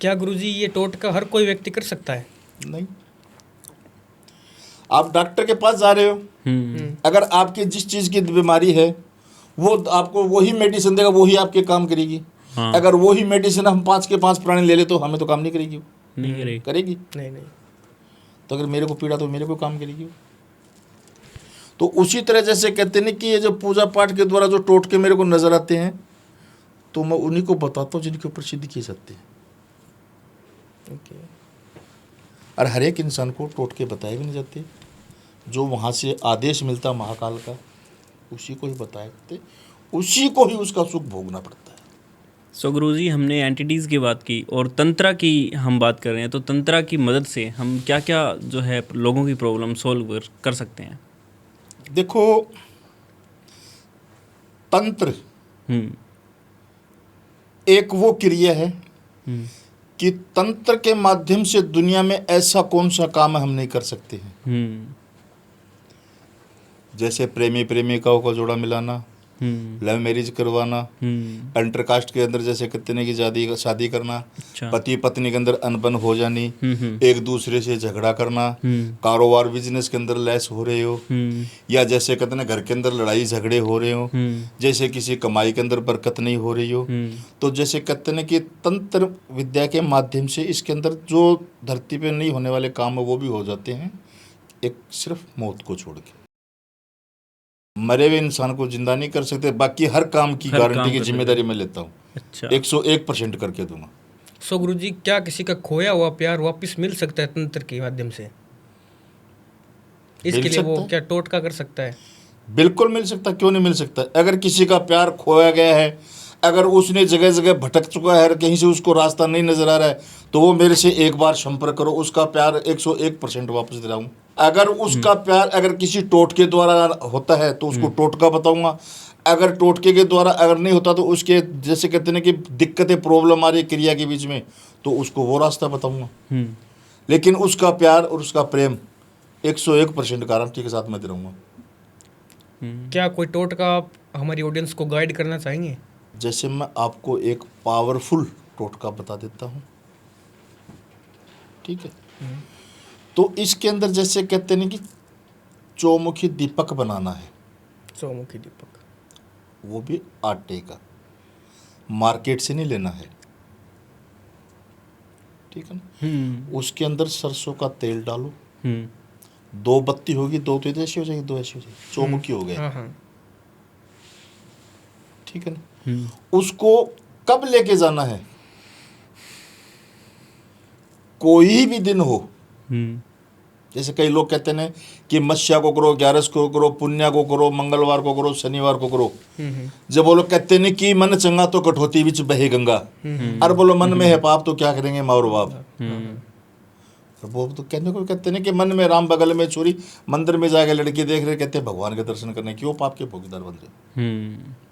[SPEAKER 3] क्या गुरुजी ये टोटका हर कोई व्यक्ति कर सकता है?
[SPEAKER 1] नहीं। आप डॉक्टर के पास जा रहे हो, अगर आपकी जिस चीज़ की बीमारी है वो आपको वही मेडिसिन देगा, वही आपके काम करेगी।
[SPEAKER 2] हाँ।
[SPEAKER 1] अगर वही मेडिसिन हम 5 के 5 प्राणी ले ले तो हमें तो काम नहीं करेगी,
[SPEAKER 2] नहीं
[SPEAKER 1] करेगी।
[SPEAKER 3] नहीं।
[SPEAKER 1] तो अगर मेरे को पीड़ा तो मेरे को काम करेगी। तो उसी तरह जैसे कहते हैं कि ये जो पूजा पाठ के द्वारा जो टोटके मेरे को नजर आते हैं तो मैं उन्हीं को बताता हूँ जिनके ऊपर सिद्ध किए जाते हैं। और हर एक इंसान को टोटके बताए भी नहीं जाते, जो वहाँ से आदेश मिलता महाकाल का उसी को ही बताए जाते, उसी को ही उसका सुख भोगना पड़ता है।
[SPEAKER 2] सो गुरुजी, हमने एंटिटीज़ की बात की और तंत्रा की हम बात कर रहे हैं, तो तंत्रा की मदद से हम क्या क्या जो है लोगों की प्रॉब्लम सॉल्व कर सकते हैं?
[SPEAKER 1] देखो, तंत्र एक वो क्रिया है कि तंत्र के माध्यम से दुनिया में ऐसा कौन सा काम हम नहीं कर सकते हैं। जैसे प्रेमी प्रेमिकाओं का जोड़ा मिलाना, लव मैरिज करवाना, इंटरकास्ट के अंदर जैसे कहते हैं कि शादी करना,
[SPEAKER 2] अच्छा।
[SPEAKER 1] पति पत्नी के अंदर अनबन हो जानी, एक दूसरे से झगड़ा करना, कारोबार बिजनेस के अंदर लैस हो रहे हो, या जैसे कहते हैं घर के अंदर लड़ाई झगड़े हो रहे हो, जैसे किसी कमाई के अंदर बरकत नहीं हो रही हो, तो जैसे कहते हैं कि तंत्र विद्या के माध्यम से इसके अंदर जो धरती पे नहीं होने वाले काम है वो भी हो जाते हैं, एक सिर्फ मौत को छोड़ के। मरे हुए इंसान को जिंदा नहीं कर सकते, बाकी हर काम की गारंटी की जिम्मेदारी मैं लेता हूँ।
[SPEAKER 2] अच्छा।
[SPEAKER 1] 101% करके दूंगा।
[SPEAKER 3] सो गुरुजी, क्या किसी का खोया हुआ प्यार वापस मिल सकता है तंत्र के माध्यम से? इसके लिए वो क्या टोटका कर सकता है?
[SPEAKER 1] बिल्कुल मिल सकता, क्यों नहीं मिल सकता। अगर किसी का प्यार खोया गया है, अगर उसने जगह जगह भटक चुका है, कहीं से उसको रास्ता नहीं नजर आ रहा है, तो वो मेरे से एक बार संपर्क करो, उसका प्यार 101% वापस दे रहा हूँ। अगर उसका प्यार अगर किसी टोटके द्वारा होता है तो उसको टोटका बताऊंगा, अगर टोटके के द्वारा अगर नहीं होता तो उसके जैसे कहते हैं कि दिक्कतें प्रॉब्लम आ रही है क्रिया के बीच में, तो उसको वो रास्ता बताऊंगा। लेकिन उसका प्यार और उसका प्रेम 101% गारंटी के साथ मैं दे रहूँगा।
[SPEAKER 3] क्या कोई टोटका आप हमारी ऑडियंस को गाइड करना चाहेंगे?
[SPEAKER 1] जैसे मैं आपको एक पावरफुल टोटका बता देता हूँ, ठीक है। तो इसके अंदर जैसे कहते हैं कि चौमुखी दीपक बनाना है,
[SPEAKER 3] चौमुखी दीपक,
[SPEAKER 1] वो भी आटे का, मार्केट से नहीं लेना है, ठीक है ना। उसके अंदर सरसों का तेल डालो, 2 बत्ती होगी, 2 तो ऐसी हो जाएगी, 2 ऐसी हो जाएगी, चौमुखी हो गए, ठीक है ना। उसको कब लेके जाना है? कोई भी दिन हो, जैसे कई लोग कहते हैं कि मस्या को करो, 11 को करो, पुण्या को करो, मंगलवार को करो, शनिवार को करो। जब वो लोग कहते हैं कि मन चंगा तो कठौती बिच बहे गंगा, और बोलो मन में है पाप तो क्या करेंगे माँ और बाप। वो तो कहते हैं कि मन में राम बगल में छुरी, मंदिर में जाके लड़की देख रहे, कहते हैं भगवान के दर्शन करने, क्यों पाप के भागीदार बन रहे।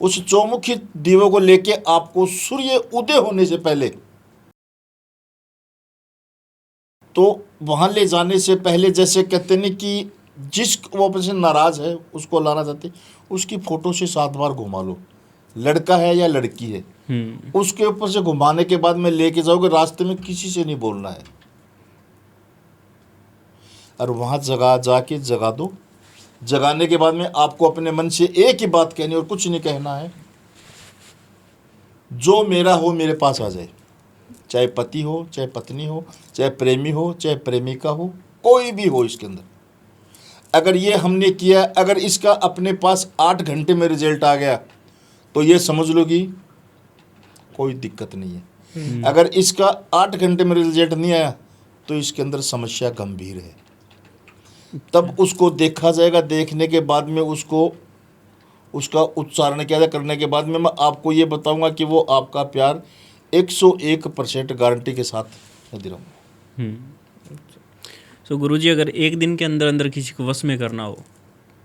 [SPEAKER 1] उस चौमुखी दीवों को लेके आपको सूर्य उदय होने से पहले, तो वहां ले जाने से पहले जैसे कहते हैं कि जिस वो से नाराज है उसको लाना चाहते, उसकी फोटो से 7 बार घुमा लो, लड़का है या लड़की है, उसके ऊपर से घुमाने के बाद में लेके जाओगे, रास्ते में किसी से नहीं बोलना है, और वहां जगह जाके जगा दो। जगाने के बाद में आपको अपने मन से एक ही बात कहनी और कुछ नहीं कहना है, जो मेरा हो मेरे पास आ जाए, चाहे पति हो, चाहे पत्नी हो, चाहे प्रेमी हो, चाहे प्रेमिका हो, कोई भी हो। इसके अंदर अगर ये हमने किया, अगर इसका अपने पास 8 घंटे में रिजल्ट आ गया तो ये समझ लो कि कोई दिक्कत नहीं है। अगर इसका 8 घंटे में रिजल्ट नहीं आया तो इसके अंदर समस्या गंभीर है। तब उसको देखा जाएगा, देखने के बाद में उसका उच्चारण किया जाए, करने के बाद में मैं आपको ये बताऊंगा कि वो आपका प्यार 101% गारंटी के साथ मैं दे रहा हूँ।
[SPEAKER 2] तो गुरुजी, अगर एक दिन के अंदर अंदर किसी को वश में करना हो,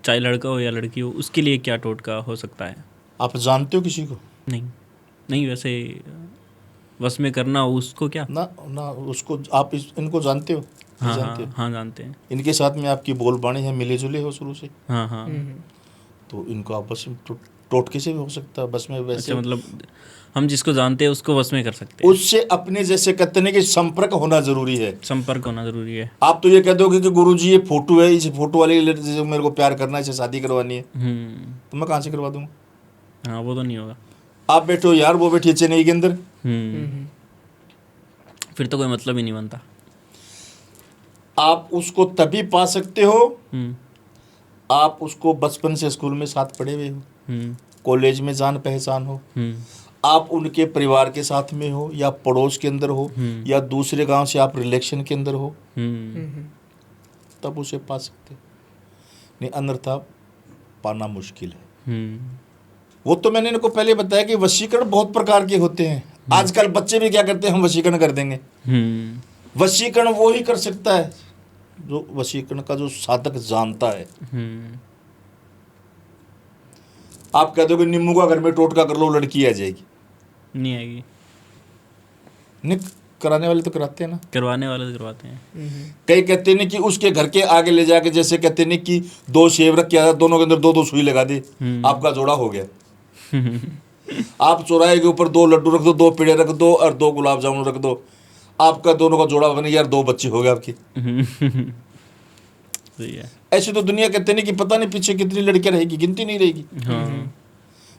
[SPEAKER 2] चाहे लड़का हो या लड़की हो, उसके लिए क्या टोटका हो सकता है?
[SPEAKER 1] आप जानते हो किसी को?
[SPEAKER 2] नहीं, वैसे वश में करना हो उसको क्या?
[SPEAKER 1] ना उसको आप इनको जानते हो?
[SPEAKER 2] हाँ, जानते हैं।
[SPEAKER 1] इनके साथ में आपकी बोलबाणी है, मिले जुले हो शुरू से?
[SPEAKER 2] हाँ।
[SPEAKER 1] तो इनको आप बस टोटके से भी हो सकता है बस में। वैसे
[SPEAKER 2] अच्छा, मतलब हम जिसको जानते हैं उसको वश में कर सकते हैं।
[SPEAKER 1] उससे अपने जैसे कहते हैं कि संपर्क होना जरूरी है।
[SPEAKER 2] संपर्क होना जरूरी है।
[SPEAKER 1] आप तो ये कह दोगे कि गुरुजी ये फोटो है, इस फोटो वाले जो मेरे को प्यार करना है, इसे शादी करवानी है, तो मैं कहाँ से करवा दूंगा?
[SPEAKER 2] हाँ, वो तो नहीं होगा।
[SPEAKER 1] आप बैठो यार, वो बैठी है चेन्नई के अंदर,
[SPEAKER 2] फिर तो कोई मतलब ही नहीं बनता।
[SPEAKER 1] आप उसको तभी पा सकते हो आप उसको बचपन से स्कूल में साथ पढ़े हुए हो, कॉलेज में जान पहचान हो, आप उनके परिवार के साथ में हो, या पड़ोस के अंदर हो, या दूसरे गांव से आप रिलेशन के अंदर हो, तब उसे पा सकते, नहीं अन्यथा पाना मुश्किल है। वो तो मैंने इनको पहले बताया कि वशीकरण बहुत प्रकार के होते हैं। आजकल बच्चे भी क्या करते हैं, हम वशीकरण कर देंगे। वशीकरण वो ही कर सकता है जो वशीकरण का जो साधक जानता है। आप कह दोगे नींबू का घर में टोटका कर लो, लड़की आ जाएगी,
[SPEAKER 2] नहीं आएगी।
[SPEAKER 1] नहीं, कराने वाले तो कराते हैं ना,
[SPEAKER 2] करवाने वाले तो करवाते हैं।
[SPEAKER 1] कई कहते हैं कि उसके घर के आगे ले जाके, जैसे कहते हैं कि 2 सेव रख के दोनों के अंदर 2-2 सुई लगा दी, आपका जोड़ा हो गया। आप चौराहे के ऊपर 2 लड्डू रख दो, 2 पेड़े रख दो और 2 गुलाब जामुन रख दो, आपका दोनों का जोड़ा बन गया, यार 2 बच्चे हो गए आपकी।
[SPEAKER 2] सही है।
[SPEAKER 1] ऐसे तो दुनिया कहते नहीं कि पता नहीं पीछे कितनी लड़कियां रहेगी, गिनती नहीं रहेगी।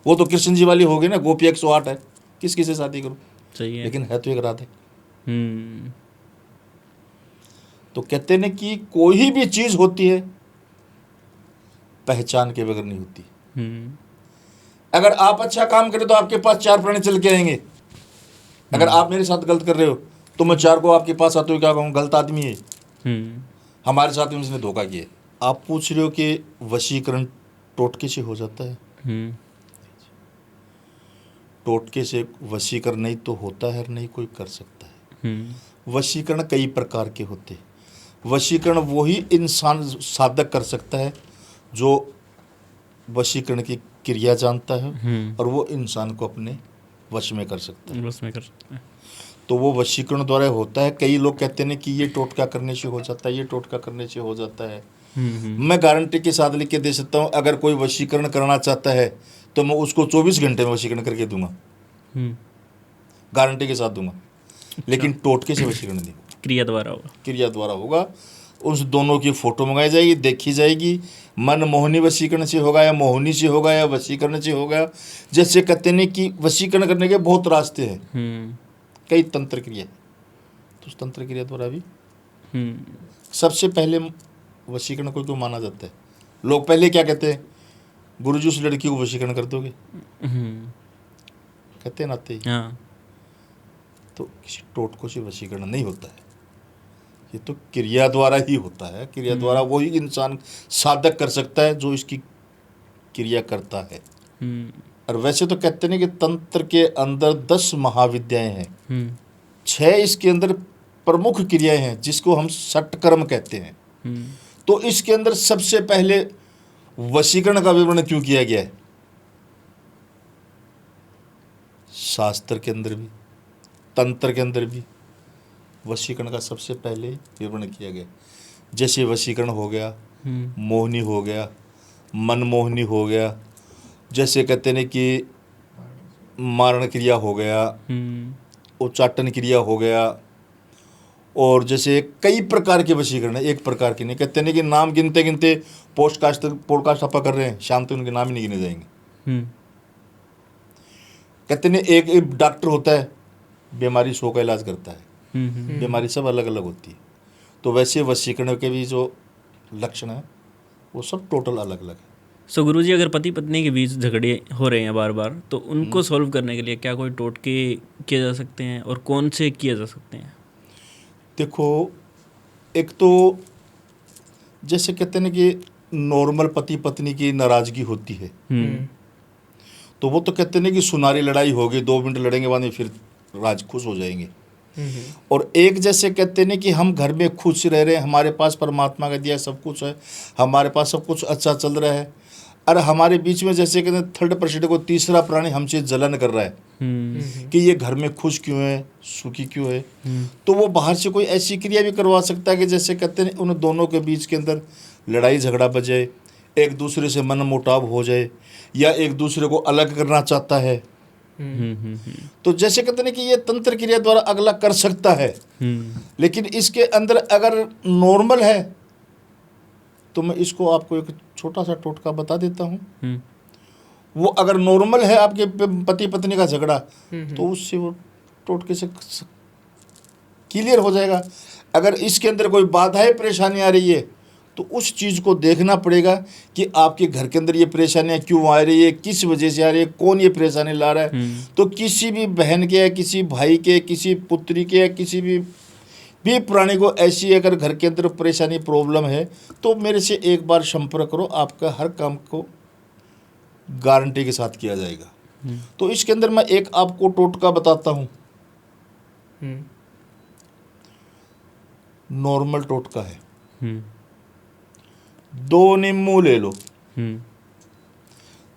[SPEAKER 1] वो तो कृष्ण जी वाली हो गई ना, गोपी 108 है, किस किस से शादी करो।
[SPEAKER 2] सही है।
[SPEAKER 1] लेकिन है तो एक राधे। तो कहते हैं कि कोई भी चीज होती है पहचान के बगैर नहीं होती। अगर आप अच्छा काम करें तो आपके पास 4 प्राणी चल के आएंगे। अगर आप मेरे साथ गलत कर रहे हो तो मैं 4 को आपके पास आते हुए क्या कहूँ, गलत आदमी है, हमारे साथ में उसने धोखा किया। आप पूछ रहे हो कि वशीकरण टोटके से हो जाता है। टोटके से वशीकरण नहीं तो होता है, नहीं कोई कर सकता है। वशीकरण कई प्रकार के होते हैं। वशीकरण वही इंसान साधक कर सकता है जो वशीकरण की क्रिया जानता है और वो इंसान को अपने वश में कर सकता है। तो वो वशीकरण द्वारा होता है। कई लोग कहते हैं कि ये टोटका करने से हो जाता है, ये टोटका करने से हो जाता है। मैं गारंटी के साथ लिख के दे सकता हूँ, अगर कोई वशीकरण करना चाहता है तो मैं उसको 24 घंटे में वशीकरण करके दूंगा, गारंटी के साथ दूंगा। लेकिन टोटके से वशीकरण नहीं,
[SPEAKER 2] क्रिया द्वारा होगा।
[SPEAKER 1] क्रिया द्वारा होगा। उस दोनों की फोटो मंगाई जाएगी, देखी जाएगी, मन मोहनी वशीकरण से होगा या मोहनी से होगा या वशीकरण से होगा। जैसे कहते हैं कि वशीकरण करने के बहुत रास्ते हैं, कई तंत्र क्रिया, तो उस तंत्र क्रिया द्वारा भी सबसे पहले वशीकरण को माना जाता है। लोग पहले क्या कहते हैं, गुरुजी उस लड़की को वशीकरण कर दोगे, कहते हैं नाते ही। तो किसी टोटकों से वशीकरण नहीं होता है, ये तो क्रिया द्वारा ही होता है। क्रिया द्वारा वही इंसान साधक कर सकता है जो इसकी क्रिया करता है। और वैसे तो कहते नहीं कि तंत्र के अंदर 10 महाविद्याएं हैं, 6 इसके अंदर प्रमुख क्रियाएं हैं जिसको हम षटकर्म कहते हैं। तो इसके अंदर सबसे पहले वशीकरण का विवरण क्यों किया गया है? शास्त्र के अंदर भी तंत्र के अंदर भी वशीकरण का सबसे पहले विवरण किया गया। जैसे वशीकरण हो गया, मोहनी हो गया, मनमोहनी हो गया, जैसे कहते हैं कि मारण क्रिया हो गया, उच्चाटन क्रिया हो गया, और जैसे कई प्रकार के वशीकरण है, एक प्रकार के नहीं। कहते हैं कि नाम गिनते गिनते पॉडकास्ट आप कर रहे हैं, शाम तक उनके नाम ही नहीं गिने जाएंगे। कहते हैं एक डॉक्टर होता है, बीमारी 100 का इलाज करता है, बीमारी सब अलग अलग होती है। तो वैसे वशीकरण के भी जो लक्षण है वो सब टोटल अलग अलग है।
[SPEAKER 2] सो गुरुजी, अगर पति पत्नी के बीच झगड़े हो रहे हैं बार बार, तो उनको सॉल्व करने के लिए क्या कोई टोटके किए जा सकते हैं और कौन से किए जा सकते हैं?
[SPEAKER 1] देखो, एक तो जैसे कहते हैं कि नॉर्मल पति पत्नी की नाराजगी होती है, तो वो तो कहते हैं कि सुनारी लड़ाई होगी, 2 मिनट लड़ेंगे बाद में फिर राज खुश हो जाएंगे। और एक जैसे कहते हैं कि हम घर में खुश रह रहे हैं, हमारे पास परमात्मा का दिया सब कुछ है, हमारे पास सब कुछ अच्छा चल रहा है, और हमारे बीच में जैसे कहते हैं थर्ड पर्सन को तीसरा प्राणी हमसे जलन कर रहा है कि ये घर में खुश क्यों है, सुखी क्यों है। तो वो बाहर से कोई ऐसी क्रिया भी करवा सकता है कि जैसे कहते हैं उन दोनों के बीच के अंदर लड़ाई झगड़ा बच जाए, एक दूसरे से मन मुटाव हो जाए, या एक दूसरे को अलग करना चाहता है। तो जैसे कहते हैं कि ये तंत्र क्रिया द्वारा अगला कर सकता है। लेकिन इसके अंदर अगर नॉर्मल है तो मैं इसको आपको एक छोटा सा टोटका बता देता हूँ। वो अगर नॉर्मल है आपके पति पत्नी का झगड़ा, तो उससे वो टोटके से क्लियर हो जाएगा। अगर इसके अंदर कोई बाधाएं परेशानी आ रही है तो उस चीज़ को देखना पड़ेगा कि आपके घर के अंदर ये परेशानियां क्यों आ रही है, किस वजह से आ रही है, कौन ये परेशानी ला रहा है। तो किसी भी बहन के या किसी भाई के, किसी पुत्री के या किसी भी प्राणी को ऐसी अगर घर के अंदर परेशानी प्रॉब्लम है तो मेरे से एक बार संपर्क करो, आपका हर काम को गारंटी के साथ किया जाएगा। तो इसके अंदर मैं एक आपको टोटका बताता हूँ। नॉर्मल टोटका है, 2 नींबू ले लो,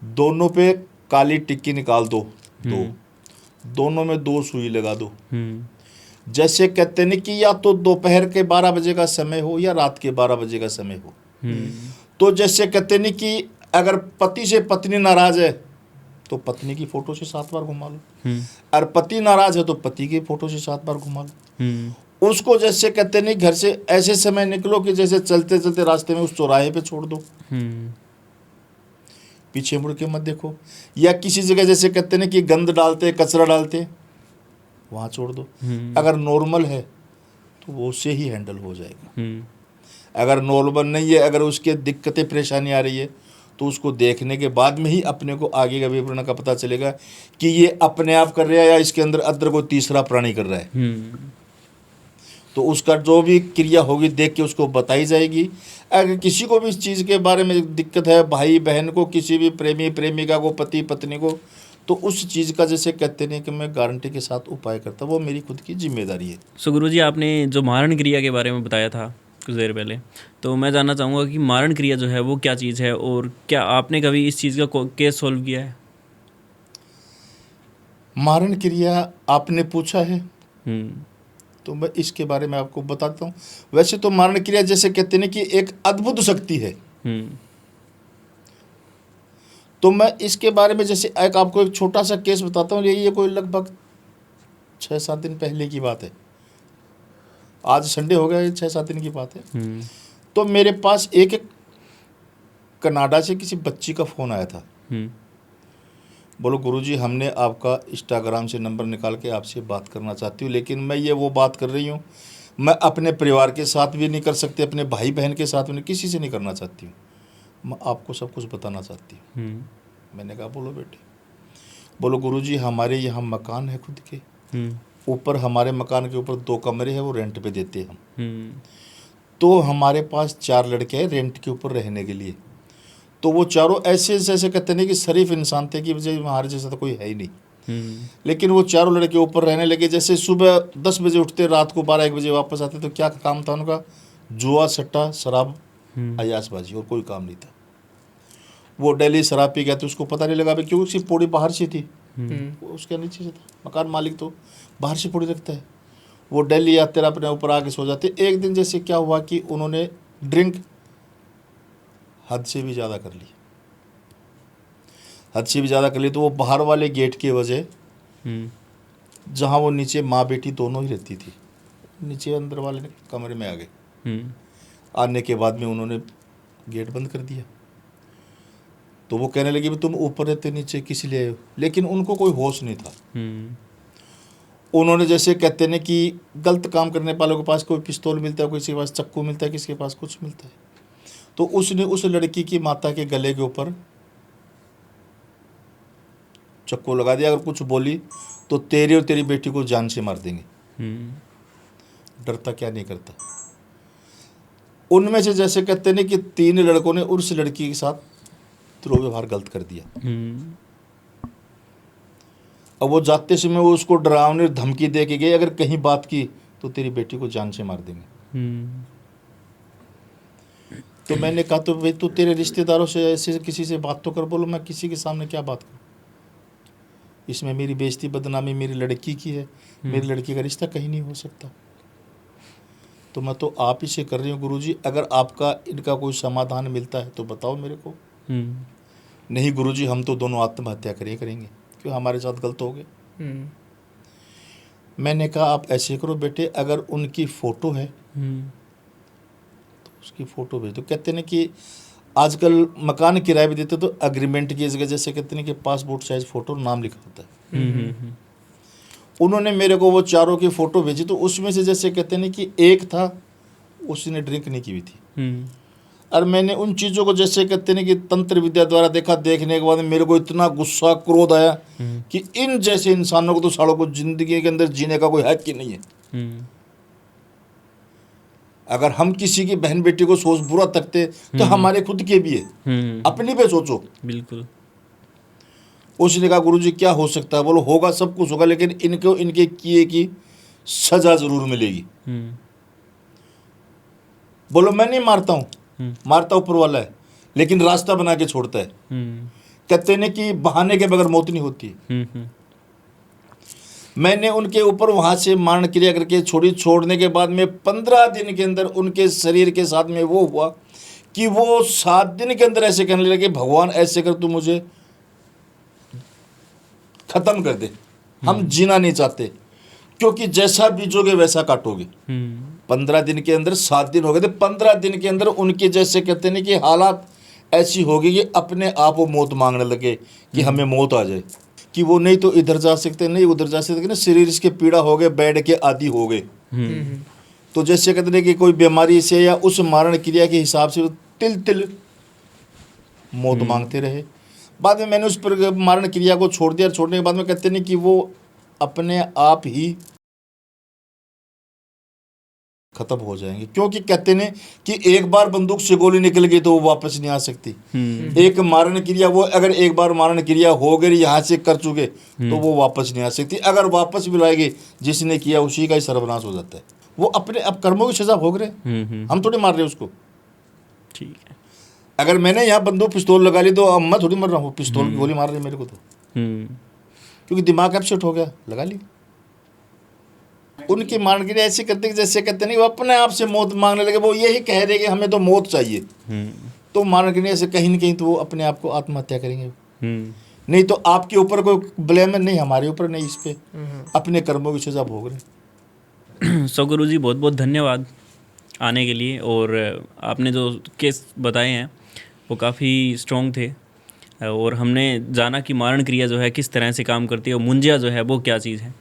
[SPEAKER 1] दोनों पे काली टिक्की निकाल दो, दोनों में 2 सुई लगा दो। जैसे कहते हैं कि या तो दोपहर के 12 बजे का समय हो या रात के 12 बजे का समय हो। तो जैसे कहते हैं कि अगर पति से पत्नी नाराज है तो पत्नी की फोटो से 7 बार घुमा लो, और पति नाराज है तो पति की फोटो से 7 बार घुमा लो। उसको जैसे कहते नहीं घर से ऐसे समय निकलो कि जैसे चलते चलते रास्ते में उस चौराहे पे छोड़ दो, पीछे मुड़ के मत देखो। या किसी जगह जैसे कहते हैं कि गंद डालते, कचरा डालते, वहाँ छोड़ दो। अगर नॉर्मल है तो वो उससे ही हैंडल हो जाएगा। अगर नॉर्मल नहीं है, अगर उसके दिक्कतें परेशानी आ रही है तो उसको देखने के बाद में ही अपने को आगे का विवरण का पता चलेगा कि ये अपने आप कर रहा है या इसके अंदर अंदर कोई तीसरा प्राणी कर रहा है। तो उसका जो भी क्रिया होगी देख के उसको बताई जाएगी। अगर किसी को भी इस चीज़ के बारे में दिक्कत है, भाई बहन को, किसी भी प्रेमी प्रेमिका को, पति पत्नी को, तो उस चीज़ का जैसे कहते हैं कि मैं गारंटी के साथ उपाय करता, वो मेरी खुद की जिम्मेदारी है।
[SPEAKER 2] सो गुरुजी, आपने जो मारण क्रिया के बारे में बताया था कुछ देर पहले, तो मैं जानना चाहूँगा कि मारण क्रिया जो है वो क्या चीज़ है, और क्या आपने कभी इस चीज़ का केस सॉल्व किया है?
[SPEAKER 1] मारण क्रिया आपने पूछा है,
[SPEAKER 2] हम्म।
[SPEAKER 1] तो मैं इसके बारे में आपको बताता हूँ। वैसे तो मारण क्रिया जैसे कहते हैं कि एक अद्भुत शक्ति है, तो मैं इसके बारे में जैसे आपको एक छोटा सा केस बताता हूँ। ये कोई लगभग 6-7 दिन पहले की बात है, आज संडे हो गया, ये 6-7 दिन की बात है। तो मेरे पास एक कनाडा से किसी बच्ची का फ़ोन आया था। बोलो गुरुजी, हमने आपका इंस्टाग्राम से नंबर निकाल के आपसे बात करना चाहती हूँ, लेकिन मैं ये वो बात कर रही हूँ मैं अपने परिवार के साथ भी नहीं कर सकती, अपने भाई बहन के साथ भी किसी से नहीं करना चाहती हूँ, मैं आपको सब कुछ बताना चाहती हूँ। मैंने कहा बोलो बेटे। बोलो गुरुजी, हमारे यहाँ मकान है खुद के, ऊपर हमारे मकान के ऊपर 2 कमरे हैं, वो रेंट पे देते हैं हम। तो हमारे पास 4 लड़के हैं रेंट के ऊपर रहने के लिए। तो वो चारों ऐसे जैसे कहते नहीं कि शरीफ इंसान थे कि वजह हमारे जैसा तो कोई है ही नहीं। लेकिन वो चारों लड़के ऊपर रहने लगे। जैसे सुबह 10 बजे उठते, रात को 12-1 बजे वापस आते। तो क्या काम था उनका? जुआ, सट्टा, शराब, अयासबाजी, और कोई काम नहीं था। वो डेली शराब पी गया, तो उसको पता नहीं लगा भाई, क्योंकि उसकी पौड़ी बाहर से थी, वो उसके नीचे से था। मकान मालिक तो बाहर से पौड़ी रखता है। वो डेली आते अपने ऊपर आके सो जाते। एक दिन जैसे क्या हुआ कि उन्होंने ड्रिंक हद से भी ज़्यादा कर ली, हद से भी ज़्यादा कर ली। तो वो बाहर वाले गेट के वजह, जहाँ वो नीचे माँ बेटी दोनों ही रहती थी, नीचे अंदर वाले कमरे में आ गए। आने के बाद में उन्होंने गेट बंद कर दिया। तो वो कहने लगे भी तुम ऊपर रहते नीचे किस लिए आए हो? लेकिन उनको कोई होश नहीं था। उन्होंने जैसे कहते हैं कि गलत काम करने वालों के पास कोई पिस्तौल मिलता है, किसी के पास चक्कू मिलता है, किसी के पास कुछ मिलता है। तो उसने उस लड़की की माता के गले के ऊपर चक्कू लगा दिया। अगर कुछ बोली तो तेरी और तेरी बेटी को जान से मार देंगे। डरता क्या नहीं करता। उनमें से जैसे कहते हैं कि 3 लड़कों ने उस लड़की के साथ दुर्व्यवहार गलत कर दिया। अब वो जाते समय वो उसको डरावनी धमकी दे के गए, अगर कहीं बात की तो तेरी बेटी को जान से मार देंगे। तो मैंने कहा तो भाई तू तेरे रिश्तेदारों से ऐसे किसी से बात तो कर। बोलो मैं किसी के सामने क्या बात करूं, इसमें मेरी बेइज्जती बदनामी मेरी लड़की की है, मेरी लड़की का रिश्ता कहीं नहीं हो सकता। तो मैं तो आप ही से कर रही हूँ गुरुजी, अगर आपका इनका कोई समाधान मिलता है तो बताओ मेरे को। नहीं गुरुजी, हम तो दोनों आत्महत्या करेंगे, क्यों हमारे साथ गलत हो गए। मैंने कहा आप ऐसे करो बेटे, अगर उनकी फ़ोटो है तो उसकी फ़ोटो भेज दो। कहते हैं कि आजकल मकान किराए भी देते तो अग्रीमेंट की जगह जैसे कहते हैं कि पासपोर्ट साइज फ़ोटो नाम लिखा होता है। उन्होंने मेरे को वो चारों की फ़ोटो भेजी। तो उसमें से जैसे कहते हैं कि एक था उसने ड्रिंक नहीं की हुई थी। और मैंने उन चीज़ों को जैसे कहते हैं कि तंत्र विद्या द्वारा देखा। देखने के बाद मेरे को इतना गुस्सा क्रोध आया कि इन जैसे इंसानों को तो सालों को ज़िंदगी के अंदर जीने का कोई हक ही नहीं है। अगर हम किसी की बहन बेटी को सोच बुरा तकते तो हमारे खुद के भी है, अपनी पे सोचो।
[SPEAKER 2] बिल्कुल।
[SPEAKER 1] उसने कहा गुरुजी क्या हो सकता है? बोलो होगा, सब कुछ होगा, लेकिन इनको इनके किए की सजा जरूर मिलेगी। बोलो मैं नहीं मारता हूँ, मारता ऊपर वाला है, लेकिन रास्ता बना के छोड़ता है। कहते हैं कि बहाने के बगैर मौत नहीं होती। मैंने उनके ऊपर वहाँ से मारण क्रिया करके छोड़ने के बाद में 15 दिन के अंदर उनके शरीर के साथ में वो हुआ कि वो 7 दिन के अंदर ऐसे कहने लगे भगवान ऐसे कर तू मुझे खत्म कर दे, हम जीना नहीं चाहते, क्योंकि जैसा बीजोगे वैसा काटोगे। 15 दिन के अंदर 7 दिन हो गए थे। 15 दिन के अंदर उनके जैसे कहते हैं कि हालात ऐसी हो गई कि अपने आप वो मौत मांगने लगे कि हमें मौत आ जाए, कि वो नहीं तो इधर जा सकते नहीं उधर जा सकते ना, शरीर इसके पीड़ा हो गए, बैठ के आदि हो गए। तो जैसे कहते हैं कि कोई बीमारी से या उस मारण क्रिया के हिसाब से तिल तिल मौत मांगते रहे। बाद में मैंने उस पर मारण क्रिया को छोड़ दिया। छोड़ने के बाद में कहते नहीं कि वो अपने आप ही खत्म हो जाएंगे। क्योंकि कहते ने कि एक बार बंदूक से गोली निकल गई तो वो वापस नहीं आ सकती। एक मारण क्रिया, वो अगर एक बार मारण क्रिया हो गई यहाँ से कर चुके तो वो वापस नहीं आ सकती। अगर वापस भी लाएंगे जिसने किया उसी का ही सर्वनाश हो जाता है। वो अपने अब कर्मों की सजा भोग रहे, हम थोड़ी मार रहे उसको।
[SPEAKER 2] ठीक है।
[SPEAKER 1] अगर मैंने यहाँ बंदूक पिस्तौल लगा ली तो अब मैं थोड़ी मर रहा हूँ, पिस्तौल की गोली मार रही है मेरे को तो, क्योंकि दिमाग अपसेट हो गया, लगा ली। उनकी मानगिरी ऐसे करते कि जैसे कहते नहीं वो अपने आप से मौत मांगने लगे, वो यही कह रहे कि हमें तो मौत चाहिए। तो मानगिरी ऐसे कहीं न कहीं तो वो अपने आप को आत्महत्या करेंगे। नहीं तो आपके ऊपर कोई ब्लेम है नहीं, हमारे ऊपर नहीं, इस पे अपने कर्मों की सजा भोग रहे।
[SPEAKER 2] सो गुरु जी बहुत बहुत धन्यवाद आने के लिए, और आपने जो केस बताए हैं वो काफ़ी स्ट्रॉन्ग थे, और हमने जाना कि मारण क्रिया जो है किस तरह से काम करती है और मुंजिया जो है वो क्या चीज़ है।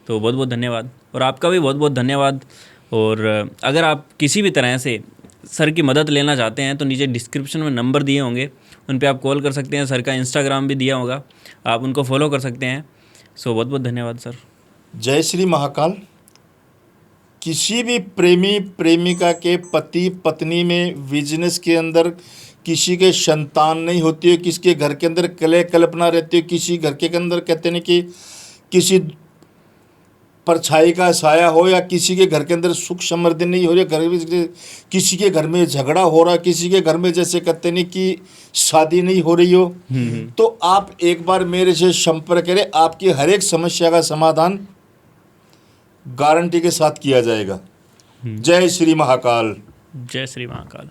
[SPEAKER 2] तो बहुत बहुत धन्यवाद, और आपका भी बहुत बहुत धन्यवाद। और अगर आप किसी भी तरह से सर की मदद लेना चाहते हैं तो नीचे डिस्क्रिप्शन में नंबर दिए होंगे, उन पे आप कॉल कर सकते हैं। सर का इंस्टाग्राम भी दिया होगा, आप उनको फॉलो कर सकते हैं। सो बहुत बहुत धन्यवाद सर।
[SPEAKER 1] जय श्री महाकाल। किसी भी प्रेमी प्रेमिका के पति पत्नी में बिजनेस के अंदर किसी के संतान नहीं होती है, किसी के घर के अंदर कलह कल्पना रहती है, किसी घर के अंदर कहते हैं कि किसी परछाई का साया हो, या किसी के घर के अंदर सुख समृद्धि नहीं हो रही, घर में किसी के घर में झगड़ा हो रहा, किसी के घर में जैसे कहते नहीं कि शादी नहीं हो रही हो, तो आप एक बार मेरे से संपर्क करें। आपकी हर एक समस्या का समाधान गारंटी के साथ किया जाएगा। जय श्री महाकाल।
[SPEAKER 2] जय श्री महाकाल।